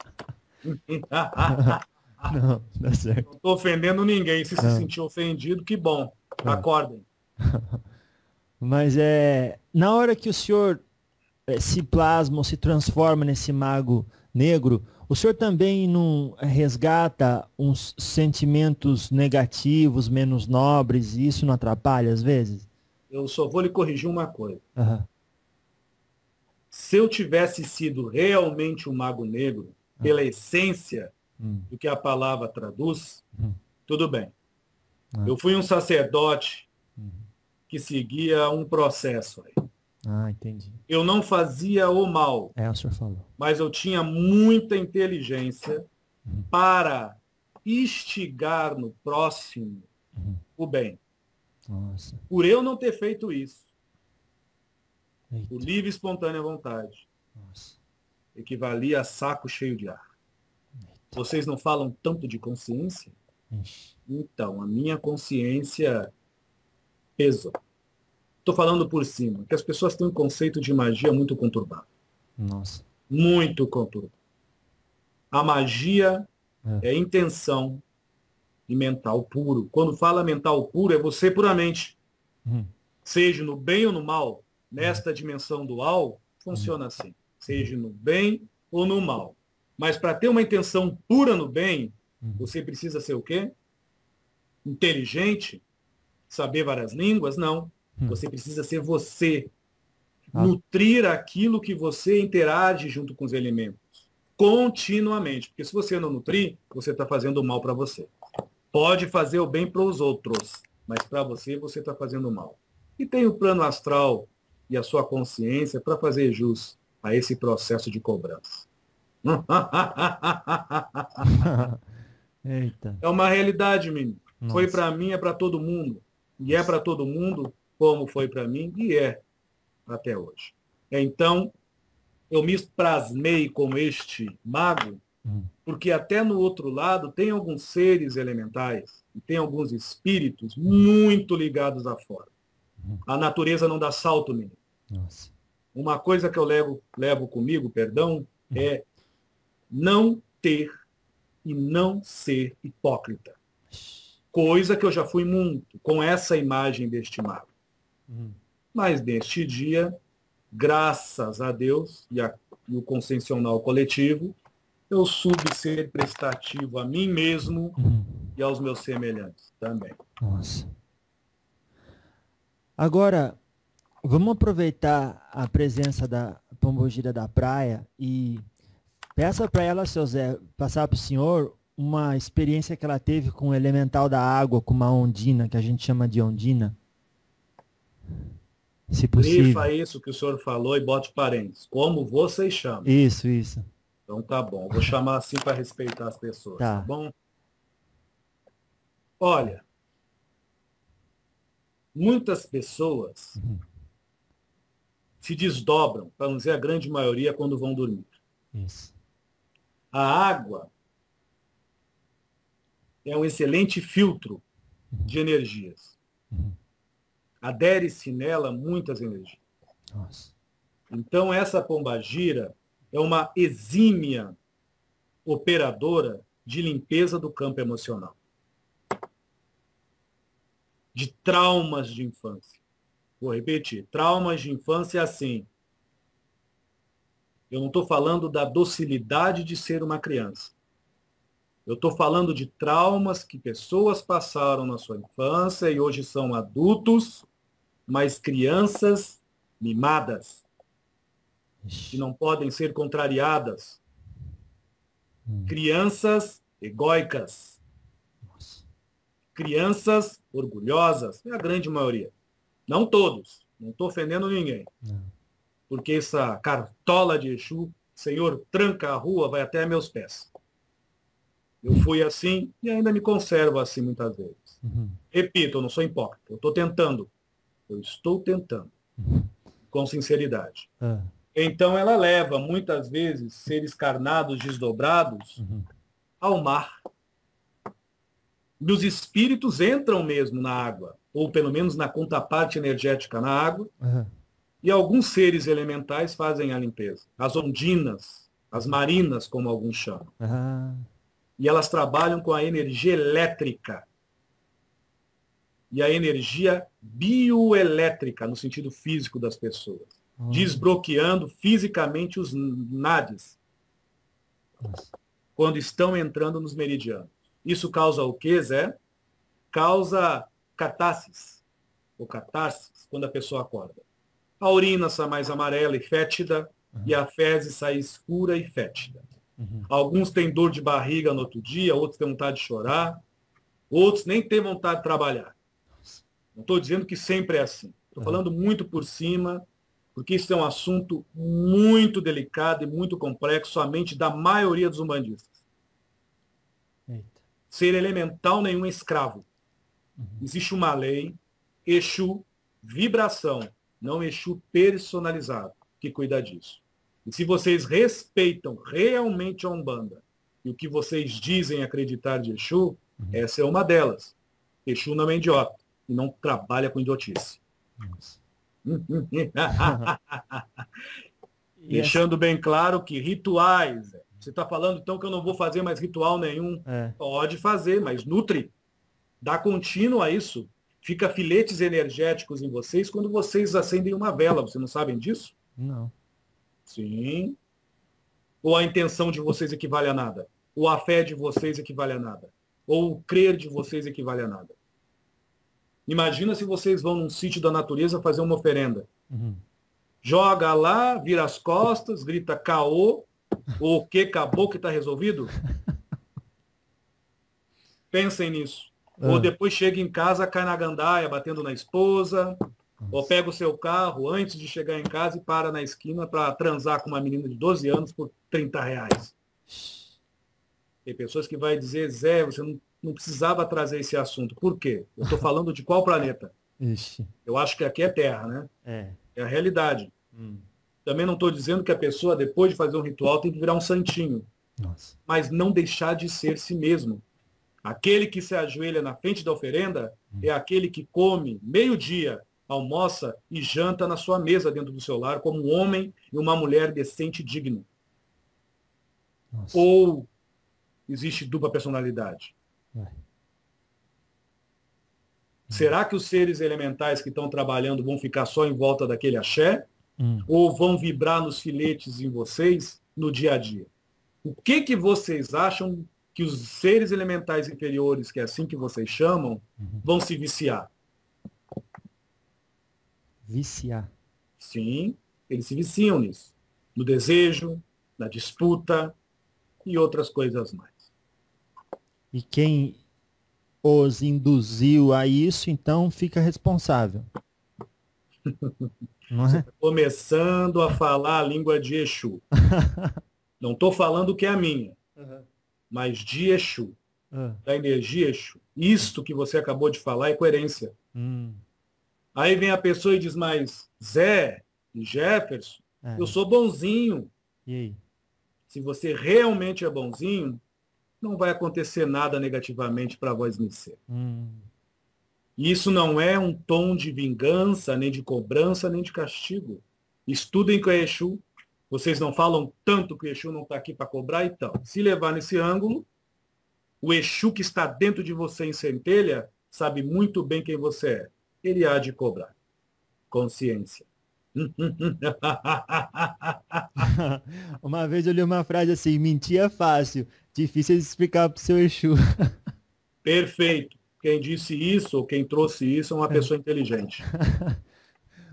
Não, dá certo. Não estou ofendendo ninguém. Se sentir ofendido, que bom. Acordem. Mas na hora que o senhor se plasma ou se transforma nesse mago negro, o senhor também não resgata uns sentimentos negativos, menos nobres, e isso não atrapalha às vezes? Eu só vou lhe corrigir uma coisa. Aham. Se eu tivesse sido realmente um mago negro, pela essência do que a palavra traduz, tudo bem. Eu fui um sacerdote que seguia um processo aí. Ah, entendi. Eu não fazia o mal, O senhor falou. mas eu tinha muita inteligência para instigar no próximo o bem. Nossa. Por eu não ter feito isso, Eita. por livre e espontânea vontade, Nossa. equivalia a saco cheio de ar. Vocês não falam tanto de consciência? Ixi. Então, a minha consciência pesou. Estou falando por cima, que as pessoas têm um conceito de magia muito conturbado. Nossa. Muito conturbado. A magia é intenção e mental puro. Quando fala mental puro, é você puramente. Seja no bem ou no mal, nesta dimensão dual, funciona assim. Seja no bem ou no mal. Mas para ter uma intenção pura no bem, você precisa ser o quê? Inteligente? Saber várias línguas? Não. Você precisa ser você. Nutrir aquilo que você interage junto com os elementos. Continuamente. Porque se você não nutrir, você está fazendo mal para você. Pode fazer o bem para os outros, mas para você, você está fazendo mal. E tem o plano astral e a sua consciência para fazer jus a esse processo de cobrança. Eita. É uma realidade, menino. Nossa. Foi para mim, é para todo mundo. E é para todo mundo, como foi para mim, e é até hoje. Então, eu me plasmei como este mago, porque até no outro lado tem alguns seres elementais, e tem alguns espíritos muito ligados a fora. A natureza não dá salto, menino. Nossa. Uma coisa que eu levo comigo, perdão, é não ter e não ser hipócrita. Coisa que eu já fui muito com essa imagem deste mago. Mas neste dia, graças a Deus e o consciencial coletivo, eu soube ser prestativo a mim mesmo e aos meus semelhantes também. Nossa. Agora, vamos aproveitar a presença da Pombogira da Praia e peça para ela, seu Zé, passar para o senhor uma experiência que ela teve com o elemental da água, com uma ondina, que a gente chama de ondina. Se possível. Grifa isso que o senhor falou e bote parênteses. Como vocês chamam. Isso. Então tá bom. Vou chamar assim para respeitar as pessoas, tá bom? Olha, muitas pessoas se desdobram, para não dizer a grande maioria, quando vão dormir. Isso. A água é um excelente filtro de energias. Adere-se nela muitas energias. Nossa. Então, essa pombagira é uma exímia operadora de limpeza do campo emocional. De traumas de infância. Vou repetir. Traumas de infância é assim. Eu não estou falando da docilidade de ser uma criança. Eu estou falando de traumas que pessoas passaram na sua infância e hoje são adultos, mas crianças mimadas, que não podem ser contrariadas. Crianças egóicas. Crianças orgulhosas, é a grande maioria. Não todos, não estou ofendendo ninguém. Porque essa cartola de Exu, Senhor, tranca a rua, vai até meus pés. Eu fui assim e ainda me conservo assim muitas vezes. Repito, eu não sou hipócrita, eu estou tentando. Eu estou tentando. Com sinceridade. Então ela leva, muitas vezes, seres carnados, desdobrados, ao mar. E os espíritos entram mesmo na água, ou pelo menos na contraparte energética na água, e alguns seres elementais fazem a limpeza. As ondinas, as marinas, como alguns chamam. E elas trabalham com a energia elétrica. E a energia bioelétrica, no sentido físico das pessoas. Desbloqueando fisicamente os nadis. Nossa. quando estão entrando nos meridianos. Isso causa o quê, Zé? Causa catarses, ou catarses, quando a pessoa acorda. A urina sai mais amarela e fétida, e a fezes sai escura e fétida. Alguns têm dor de barriga no outro dia, outros têm vontade de chorar, outros nem têm vontade de trabalhar. Não estou dizendo que sempre é assim. Estou falando muito por cima, porque isso é um assunto muito delicado e muito complexo, somente da maioria dos umbandistas. Eita. Ser elemental nenhum é escravo. Existe uma lei, Exu, vibração, não Exu personalizado, que cuida disso. E se vocês respeitam realmente a Umbanda e o que vocês dizem acreditar de Exu, essa é uma delas. Exu não é idiota e não trabalha com idiotice. Deixando bem claro que rituais. Você está falando então que eu não vou fazer mais ritual nenhum? Pode fazer, mas nutre. Dá contínuo a isso. Fica filetes energéticos em vocês quando vocês acendem uma vela. Vocês não sabem disso? Não. Sim. Ou a intenção de vocês equivale a nada? Ou a fé de vocês equivale a nada? Ou o crer de vocês equivale a nada? Imagina se vocês vão num sítio da natureza fazer uma oferenda. Joga lá, vira as costas, grita caô, ou o que acabou que está resolvido? Pensem nisso. Ou depois chega em casa, cai na gandaia, batendo na esposa, ou pega o seu carro antes de chegar em casa e para na esquina para transar com uma menina de 12 anos por R$30. Tem pessoas que vai dizer, Zé, você não precisava trazer esse assunto. Por quê? Eu estou falando de qual planeta? Ixi. Eu acho que aqui é Terra, né? É a realidade. Hum. Também não estou dizendo que a pessoa, depois de fazer um ritual, tem que virar um santinho. Nossa. Mas não deixar de ser si mesmo. Aquele que se ajoelha na frente da oferenda é aquele que come meio-dia, almoça e janta na sua mesa dentro do seu lar como um homem e uma mulher decente e digno. Nossa. Ou existe dupla personalidade? Será que os seres elementais que estão trabalhando vão ficar só em volta daquele axé? Ou vão vibrar nos filetes em vocês no dia a dia? O que vocês acham que os seres elementais inferiores, que é assim que vocês chamam, vão se viciar? Viciar. Sim, eles se viciam nisso. No desejo, na disputa e outras coisas mais. E quem os induziu a isso, então fica responsável. Não Você é? está começando a falar a língua de Exu. Não estou falando que é a minha, mas de Exu, da energia Exu. Isto que você acabou de falar é coerência. Aí vem a pessoa e diz, mas Zé e Jefferson, eu sou bonzinho. E aí? Se você realmente é bonzinho, não vai acontecer nada negativamente para vós vencer. E isso não é um tom de vingança, nem de cobrança, nem de castigo. Estudem com a Exu. Vocês não falam tanto que o Exu não está aqui para cobrar, então. Se levar nesse ângulo, o Exu que está dentro de você em centelha sabe muito bem quem você é. Ele há de cobrar. Consciência. Uma vez eu li uma frase assim, mentir é fácil, difícil de explicar para o seu Exu. Perfeito. Quem disse isso ou quem trouxe isso é uma pessoa inteligente.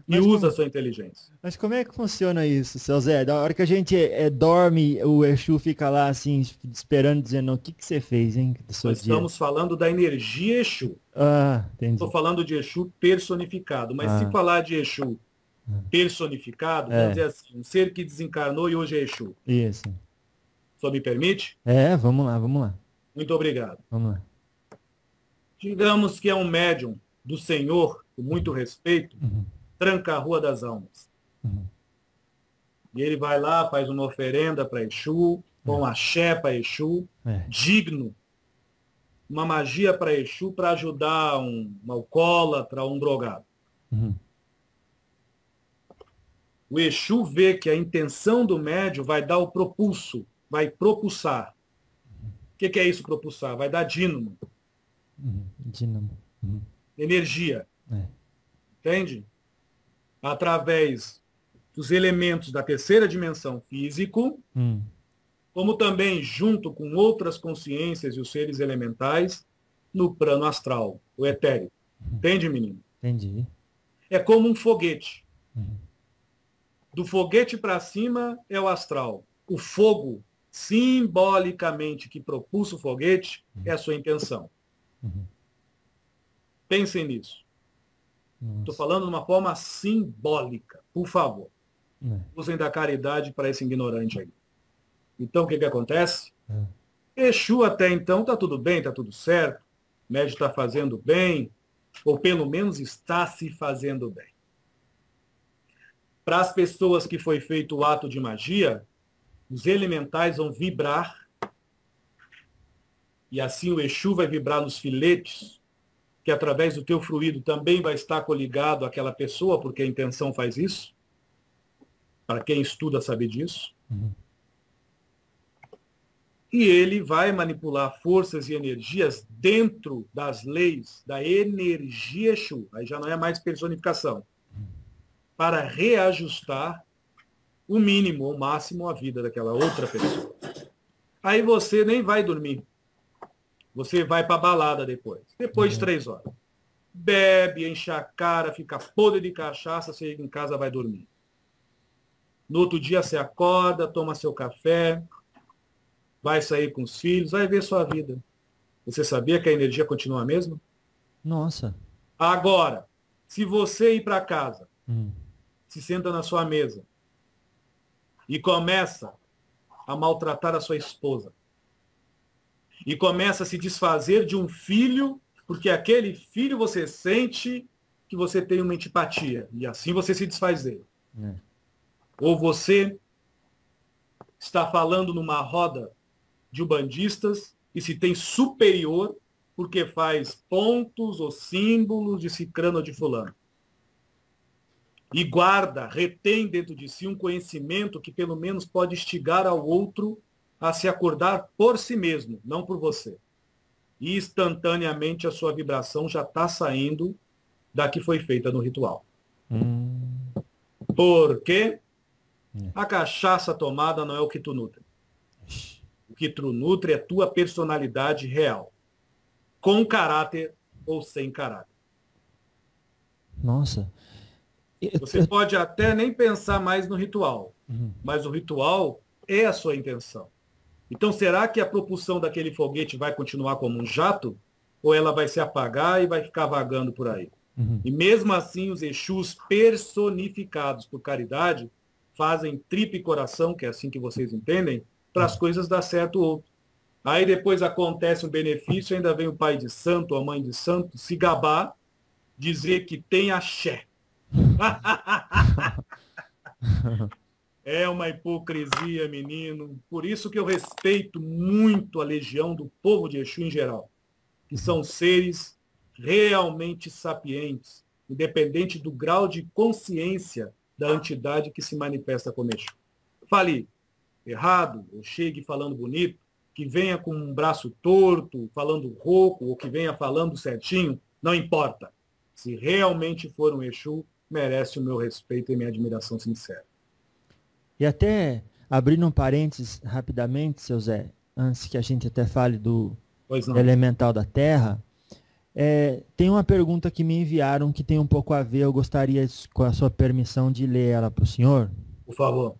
E Mas usa a sua inteligência. Mas como é que funciona isso, seu Zé? Da hora que a gente dorme, o Exu fica lá assim, esperando, dizendo, o que você fez, hein, do seu Nós dia? estamos falando da energia Exu. Entendi. Estou falando de Exu personificado. Mas se falar de Exu personificado, vamos dizer assim, um ser que desencarnou e hoje é Exu. Isso. Só me permite? Vamos lá. Muito obrigado. Vamos lá. Digamos que é um médium do Senhor, com muito respeito, tranca a Rua das Almas. E ele vai lá, faz uma oferenda para Exu, com axé para Exu, digno, uma magia para Exu para ajudar um alcoólatra, um drogado. O Exu vê que a intenção do médium vai dar o propulso, vai propulsar. O que é isso, propulsar? Vai dar dínamo. Dínamo. Energia. Entende? Através dos elementos da terceira dimensão físico, como também junto com outras consciências e os seres elementais no plano astral, o etéreo. Entende, menino? Entendi. É como um foguete. Uhum. Do foguete para cima é o astral. O fogo, simbolicamente, que propulsa o foguete, é a sua intenção. Uhum. Pensem nisso. Estou falando de uma forma simbólica. Por favor. Usem da caridade para esse ignorante aí. Então, o que acontece? Exu até então está tudo bem, está tudo certo. O médium está fazendo bem, ou pelo menos está se fazendo bem. Para as pessoas que foi feito o ato de magia, os elementais vão vibrar, e assim o Exu vai vibrar nos filetes, que através do teu fluido também vai estar coligado àquela pessoa, porque a intenção faz isso. Para quem estuda sabe disso. Uhum. E ele vai manipular forças e energias dentro das leis da energia Exu. Aí já não é mais personificação. Para reajustar o mínimo ou máximo a vida daquela outra pessoa. Aí você nem vai dormir. Você vai para a balada depois. Depois de 3 horas. Bebe, enche a cara, fica podre de cachaça, você chega em casa, vai dormir. No outro dia você acorda, toma seu café, vai sair com os filhos, vai ver sua vida. Você sabia que a energia continua a mesma? Nossa. Agora, se você ir para casa, se senta na sua mesa e começa a maltratar a sua esposa, e começa a se desfazer de um filho, porque aquele filho você sente que você tem uma antipatia, e assim você se desfaz dele. Ou você está falando numa roda de ubandistas e se tem superior porque faz pontos ou símbolos de cicrano ou de fulano. E guarda, retém dentro de si um conhecimento que pelo menos pode instigar ao outro a se acordar por si mesmo, não por você. E instantaneamente a sua vibração já está saindo da que foi feita no ritual. Por quê? A cachaça tomada não é o que tu nutre. O que tu nutre é tua personalidade real. Com caráter ou sem caráter. Nossa. Você pode até nem pensar mais no ritual. Mas o ritual é a sua intenção. Então, será que a propulsão daquele foguete vai continuar como um jato? Ou ela vai se apagar e vai ficar vagando por aí? E mesmo assim, os Exus personificados por caridade fazem tripa e coração, que é assim que vocês entendem, para as coisas dar certo ou outro. Aí depois acontece um benefício, ainda vem o pai de santo, a mãe de santo, se gabar, dizer que tem axé. É uma hipocrisia, menino. Por isso que eu respeito muito a legião do povo de Exu em geral, que são seres realmente sapientes, independente do grau de consciência da entidade que se manifesta como Exu. Fale errado, ou chegue falando bonito, que venha com um braço torto, falando rouco, ou que venha falando certinho, não importa. Se realmente for um Exu, merece o meu respeito e minha admiração sincera. E até, abrindo um parênteses rapidamente, seu Zé, antes que a gente até fale do elemental da Terra, tem uma pergunta que me enviaram que tem um pouco a ver, eu gostaria, com a sua permissão, de ler ela para o senhor. Por favor.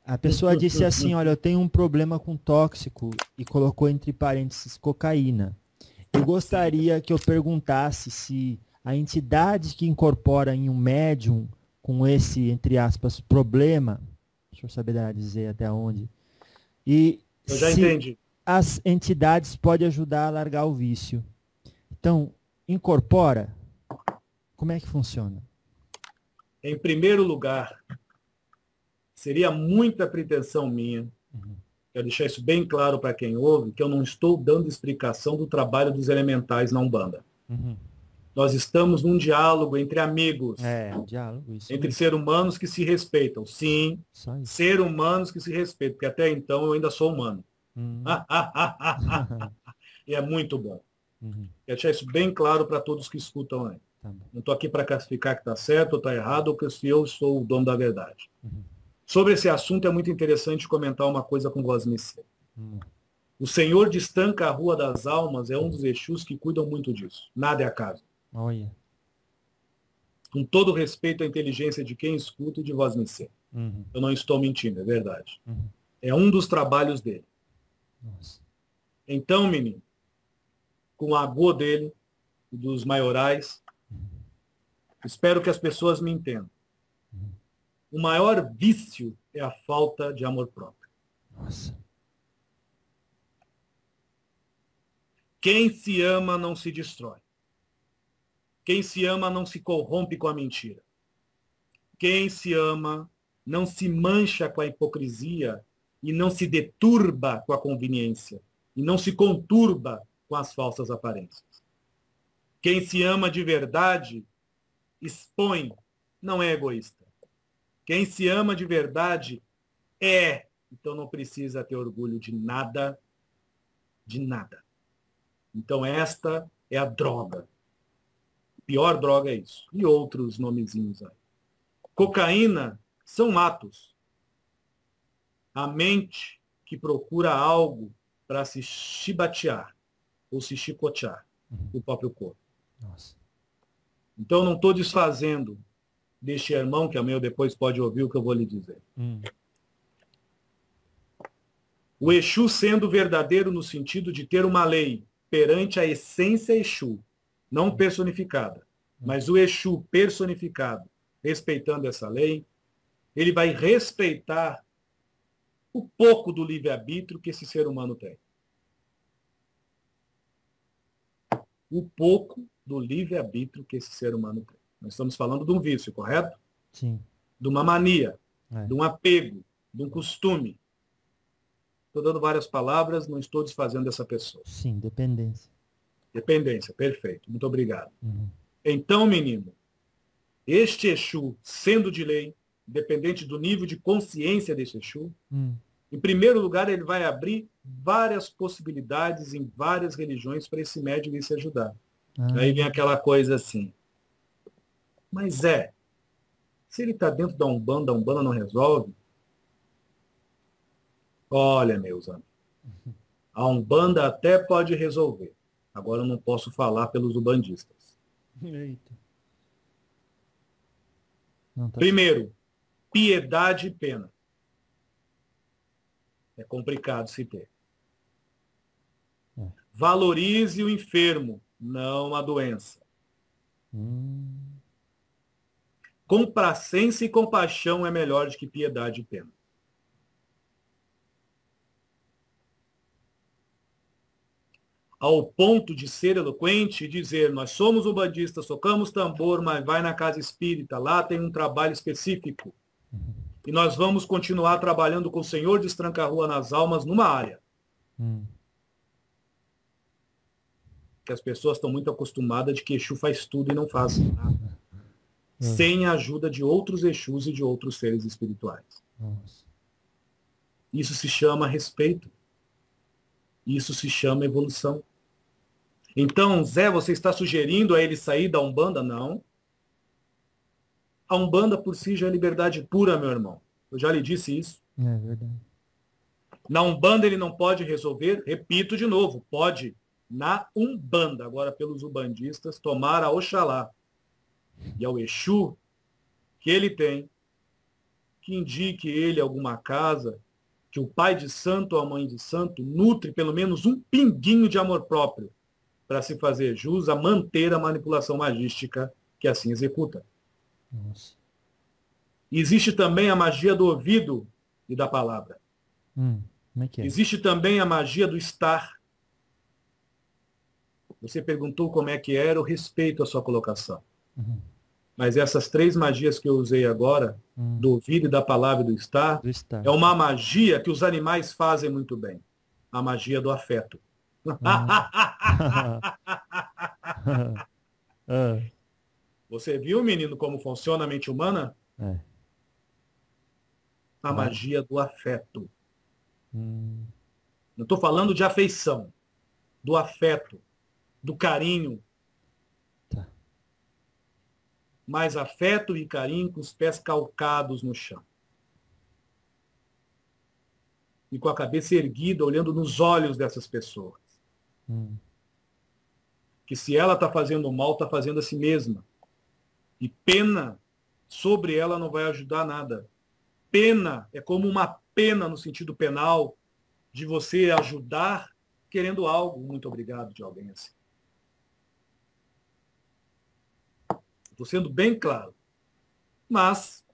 A pessoa disse assim, olha, eu tenho um problema com tóxico, e colocou entre parênteses cocaína. Eu gostaria que eu perguntasse se a entidade que incorpora em um médium com esse, entre aspas, problema, o senhor saberá dizer até onde, e eu já entendi. As entidades podem ajudar a largar o vício. Então, incorpora, como é que funciona? Em primeiro lugar, seria muita pretensão minha, quero deixar isso bem claro para quem ouve, que eu não estou dando explicação do trabalho dos elementais na Umbanda. Nós estamos num diálogo entre amigos. Um diálogo, isso entre mesmo. seres humanos que se respeitam. Sim, seres humanos que se respeitam, porque até então eu ainda sou humano. E é muito bom. Quero deixar isso bem claro para todos que escutam aí. Não estou aqui para classificar que está certo ou está errado, ou que se eu sou o dono da verdade. Sobre esse assunto é muito interessante comentar uma coisa com vosmecê. O Senhor destanca a Rua das Almas é um dos Exus que cuidam muito disso. Nada é acaso. Olha. Com todo respeito à inteligência de quem escuta e de vós me ser. Eu não estou mentindo, é verdade. É um dos trabalhos dele. Nossa. Então, menino, com a agô dele e dos maiorais, espero que as pessoas me entendam. O maior vício é a falta de amor próprio. Nossa. Quem se ama não se destrói. Quem se ama não se corrompe com a mentira. Quem se ama não se mancha com a hipocrisia e não se deturba com a conveniência e não se conturba com as falsas aparências. Quem se ama de verdade expõe, não é egoísta. Quem se ama de verdade então não precisa ter orgulho de nada, de nada. Então esta é a droga. A pior droga é isso. E outros nomezinhos aí. Cocaína são atos. A mente que procura algo para se chibatear ou se chicotear o próprio corpo. Nossa. Então não estou desfazendo deste irmão que amanhã ou depois pode ouvir o que eu vou lhe dizer. O Exu sendo verdadeiro no sentido de ter uma lei perante a essência Exu, não personificada, mas o Exu personificado, respeitando essa lei, ele vai respeitar o pouco do livre-arbítrio que esse ser humano tem. O pouco do livre-arbítrio que esse ser humano tem. Nós estamos falando de um vício, correto? Sim. De uma mania, de um apego, de um costume. Estou dando várias palavras, não estou desfazendo dessa pessoa. Sim, dependência. Dependência, perfeito. Muito obrigado. Então, menino, este Exu, sendo de lei, dependente do nível de consciência desse Exu, em primeiro lugar, ele vai abrir várias possibilidades em várias religiões para esse médium ir se ajudar. Aí vem aquela coisa assim. Mas se ele está dentro da Umbanda, a Umbanda não resolve? Olha, meus amigos, a Umbanda até pode resolver. Agora eu não posso falar pelos umbandistas. Eita. Primeiro, piedade e pena. É complicado se ter. Valorize o enfermo, não a doença. Complacência e compaixão é melhor do que piedade e pena. Ao ponto de ser eloquente e dizer, nós somos umbandistas, tocamos tambor, mas vai na casa espírita, lá tem um trabalho específico. E nós vamos continuar trabalhando com o Senhor destranca a Rua nas Almas numa área. Que as pessoas estão muito acostumadas de que Exu faz tudo e não faz nada. Sem a ajuda de outros Exus e de outros seres espirituais. Isso se chama respeito. Isso se chama evolução. Então, Zé, você está sugerindo a ele sair da Umbanda? Não. A Umbanda por si já é liberdade pura, meu irmão. Eu já lhe disse isso. É verdade. Na Umbanda ele não pode resolver, repito de novo, pode na Umbanda. Agora, pelos umbandistas, tomar a Oxalá e ao Exu que ele tem, que indique ele alguma casa, que o pai de santo ou a mãe de santo nutre pelo menos um pinguinho de amor próprio para se fazer jus a manter a manipulação magística que assim executa. Nossa. Existe também a magia do ouvido e da palavra. Como é que é? Existe também a magia do estar. Você perguntou como é que era, eu respeito a sua colocação. Mas essas três magias que eu usei agora, do ouvido e da palavra e do estar, é uma magia que os animais fazem muito bem. A magia do afeto. Você viu, menino, como funciona a mente humana? A magia do afeto. Não estou falando de afeição, do afeto, do carinho. Mais afeto e carinho com os pés calcados no chão. e com a cabeça erguida, olhando nos olhos dessas pessoas. Que se ela está fazendo mal, está fazendo a si mesma. E pena sobre ela não vai ajudar nada. Pena é como uma pena no sentido penal de você ajudar querendo algo. Muito obrigado de alguém assim. Estou sendo bem claro. Mas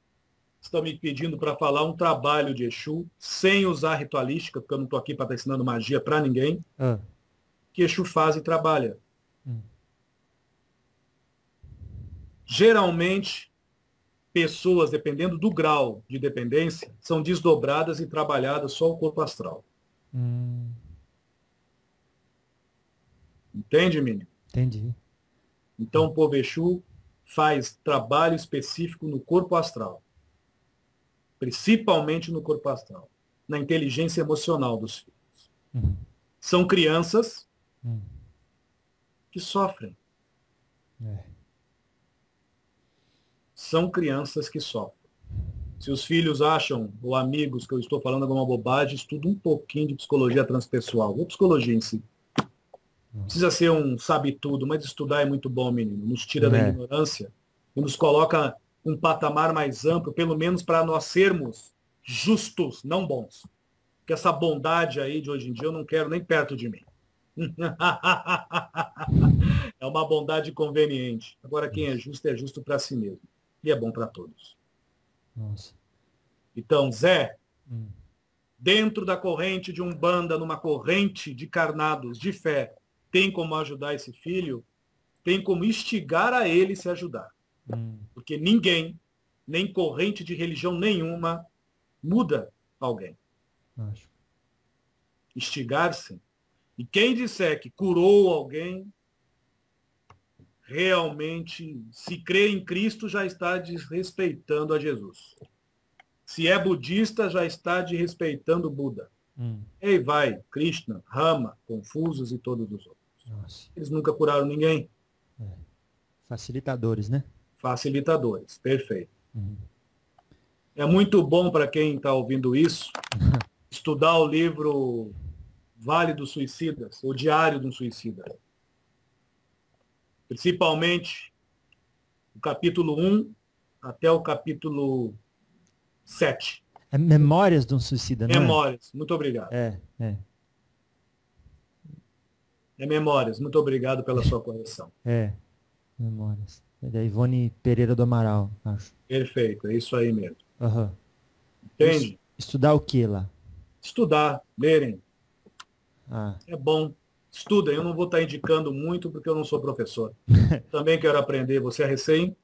estão me pedindo para falar um trabalho de Exu sem usar ritualística, porque eu não estou aqui para estar ensinando magia para ninguém. Que Exu faz e trabalha. Geralmente, pessoas, dependendo do grau de dependência, são desdobradas e trabalhadas só o corpo astral. Entende, menino? Entendi. Então, o povo Exu faz trabalho específico no corpo astral. Principalmente no corpo astral. Na inteligência emocional dos filhos. São crianças que sofrem. São crianças que sofrem. Se os filhos acham, ou amigos, que eu estou falando alguma bobagem, estuda um pouquinho de psicologia transpessoal, ou psicologia em si. Não precisa ser um sabe-tudo, mas estudar é muito bom, menino. Nos tira da ignorância e nos coloca um patamar mais amplo, pelo menos para nós sermos justos, não bons. Porque essa bondade aí de hoje em dia eu não quero nem perto de mim. É uma bondade conveniente. Agora, quem é justo para si mesmo. E é bom para todos. Nossa. Então, Zé, dentro da corrente de Umbanda, numa corrente de carnados, de fé, tem como ajudar esse filho? Tem como instigar a ele se ajudar. Porque ninguém, nem corrente de religião nenhuma, muda alguém. Acho. Instigar-se. E quem disser que curou alguém, realmente, se crê em Cristo, já está desrespeitando a Jesus. Se é budista, já está desrespeitando o Buda. E aí vai, Krishna, Rama, Confusos e todos os outros. Nossa. Eles nunca curaram ninguém. Facilitadores, né? Facilitadores, perfeito. É muito bom para quem está ouvindo isso, estudar o livro Vale dos Suicidas, o Diário de um Suicida. Principalmente o capítulo 1 até o capítulo 7. É Memórias de um Suicida, não Memórias, muito obrigado. É Memórias, muito obrigado pela sua correção. Memórias. É da Ivone Pereira do Amaral, acho. Perfeito, é isso aí mesmo. Entende? Estudar o que lá? Estudar, lerem. É bom. Estudem, eu não vou estar indicando muito porque eu não sou professor. Também quero aprender. Você é recém,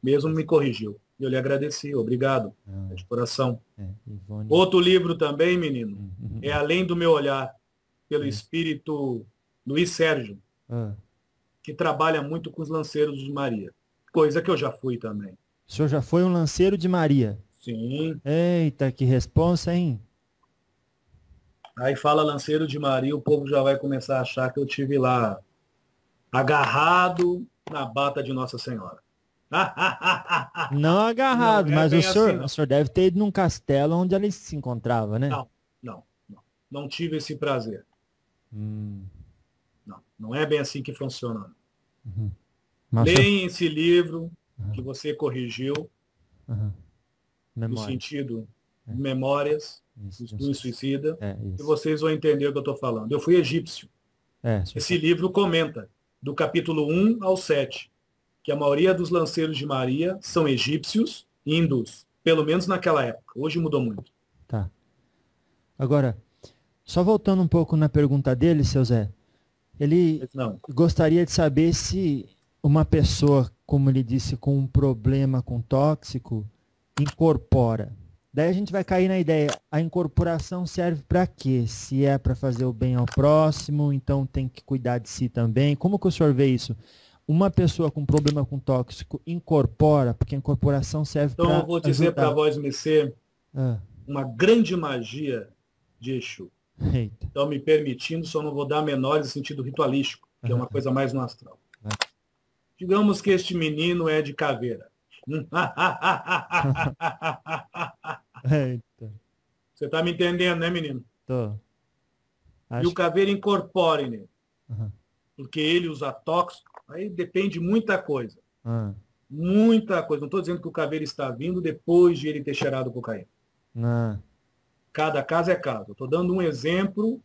mesmo me corrigiu. Eu lhe agradeci, obrigado. De coração. Ivone... Outro livro também, menino, é Além do Meu Olhar, pelo espírito Luiz Sérgio, que trabalha muito com os lanceiros de Maria. Coisa que eu já fui também. O senhor já foi um lanceiro de Maria? Sim. Eita, que responsa, hein? Aí fala lanceiro de Maria, o povo já vai começar a achar que eu tive lá agarrado na bata de Nossa Senhora. Não agarrado, não, mas assim, o senhor deve ter ido num castelo onde ela se encontrava, né? Não tive esse prazer. Não é bem assim que funciona. Leia esse livro que você corrigiu, no sentido de Memórias do Suicida, e vocês vão entender o que eu estou falando. Eu fui egípcio. Esse livro comenta, do capítulo 1 ao 7, que a maioria dos lanceiros de Maria são egípcios e hindus, pelo menos naquela época. Hoje mudou muito. Tá. Agora, só voltando um pouco na pergunta dele, seu Zé, ele gostaria de saber se uma pessoa, como ele disse, com um problema com tóxico, incorpora. Daí a gente vai cair na ideia, a incorporação serve para quê? Se é para fazer o bem ao próximo, então tem que cuidar de si também. Como que o senhor vê isso? Uma pessoa com problema com tóxico incorpora, porque a incorporação serve para Então eu vou dizer para vós, Messê, uma grande magia de Exu. Eita. Então, me permitindo, só não vou dar menores no sentido ritualístico, que é uma coisa mais no astral. Digamos que este menino é de caveira. Eita. Você está me entendendo, né, menino? Tô. E o caveira incorpore nele. Uhum. Porque ele usa tóxico, aí depende de muita coisa. Uhum. Muita coisa. Não estou dizendo que o caveira está vindo depois de ele ter cheirado cocaína. Uhum. Cada caso é caso. Estou dando um exemplo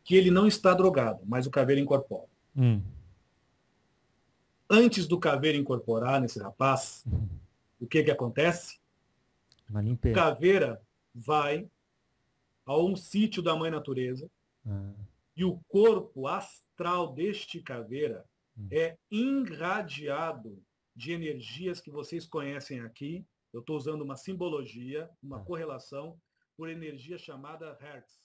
que ele não está drogado, mas o caveira incorpora. Antes do caveira incorporar nesse rapaz, o que acontece? O caveira vai a um sítio da mãe natureza e o corpo astral deste caveira é irradiado de energias que vocês conhecem aqui. Eu estou usando uma simbologia, uma correlação, por energia chamada Hertz.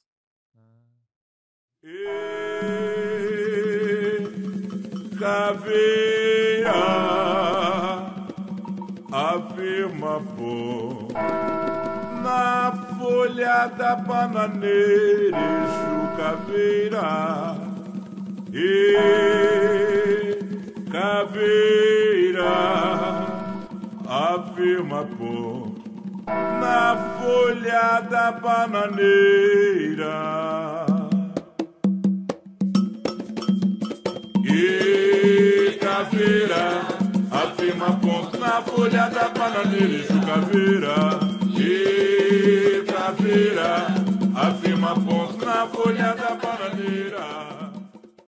Caveira afirma pô na folha da bananeira, caveira caveira afirma pô na folha da bananeira. Caveira afirma ponto na folha da bananeira, caveira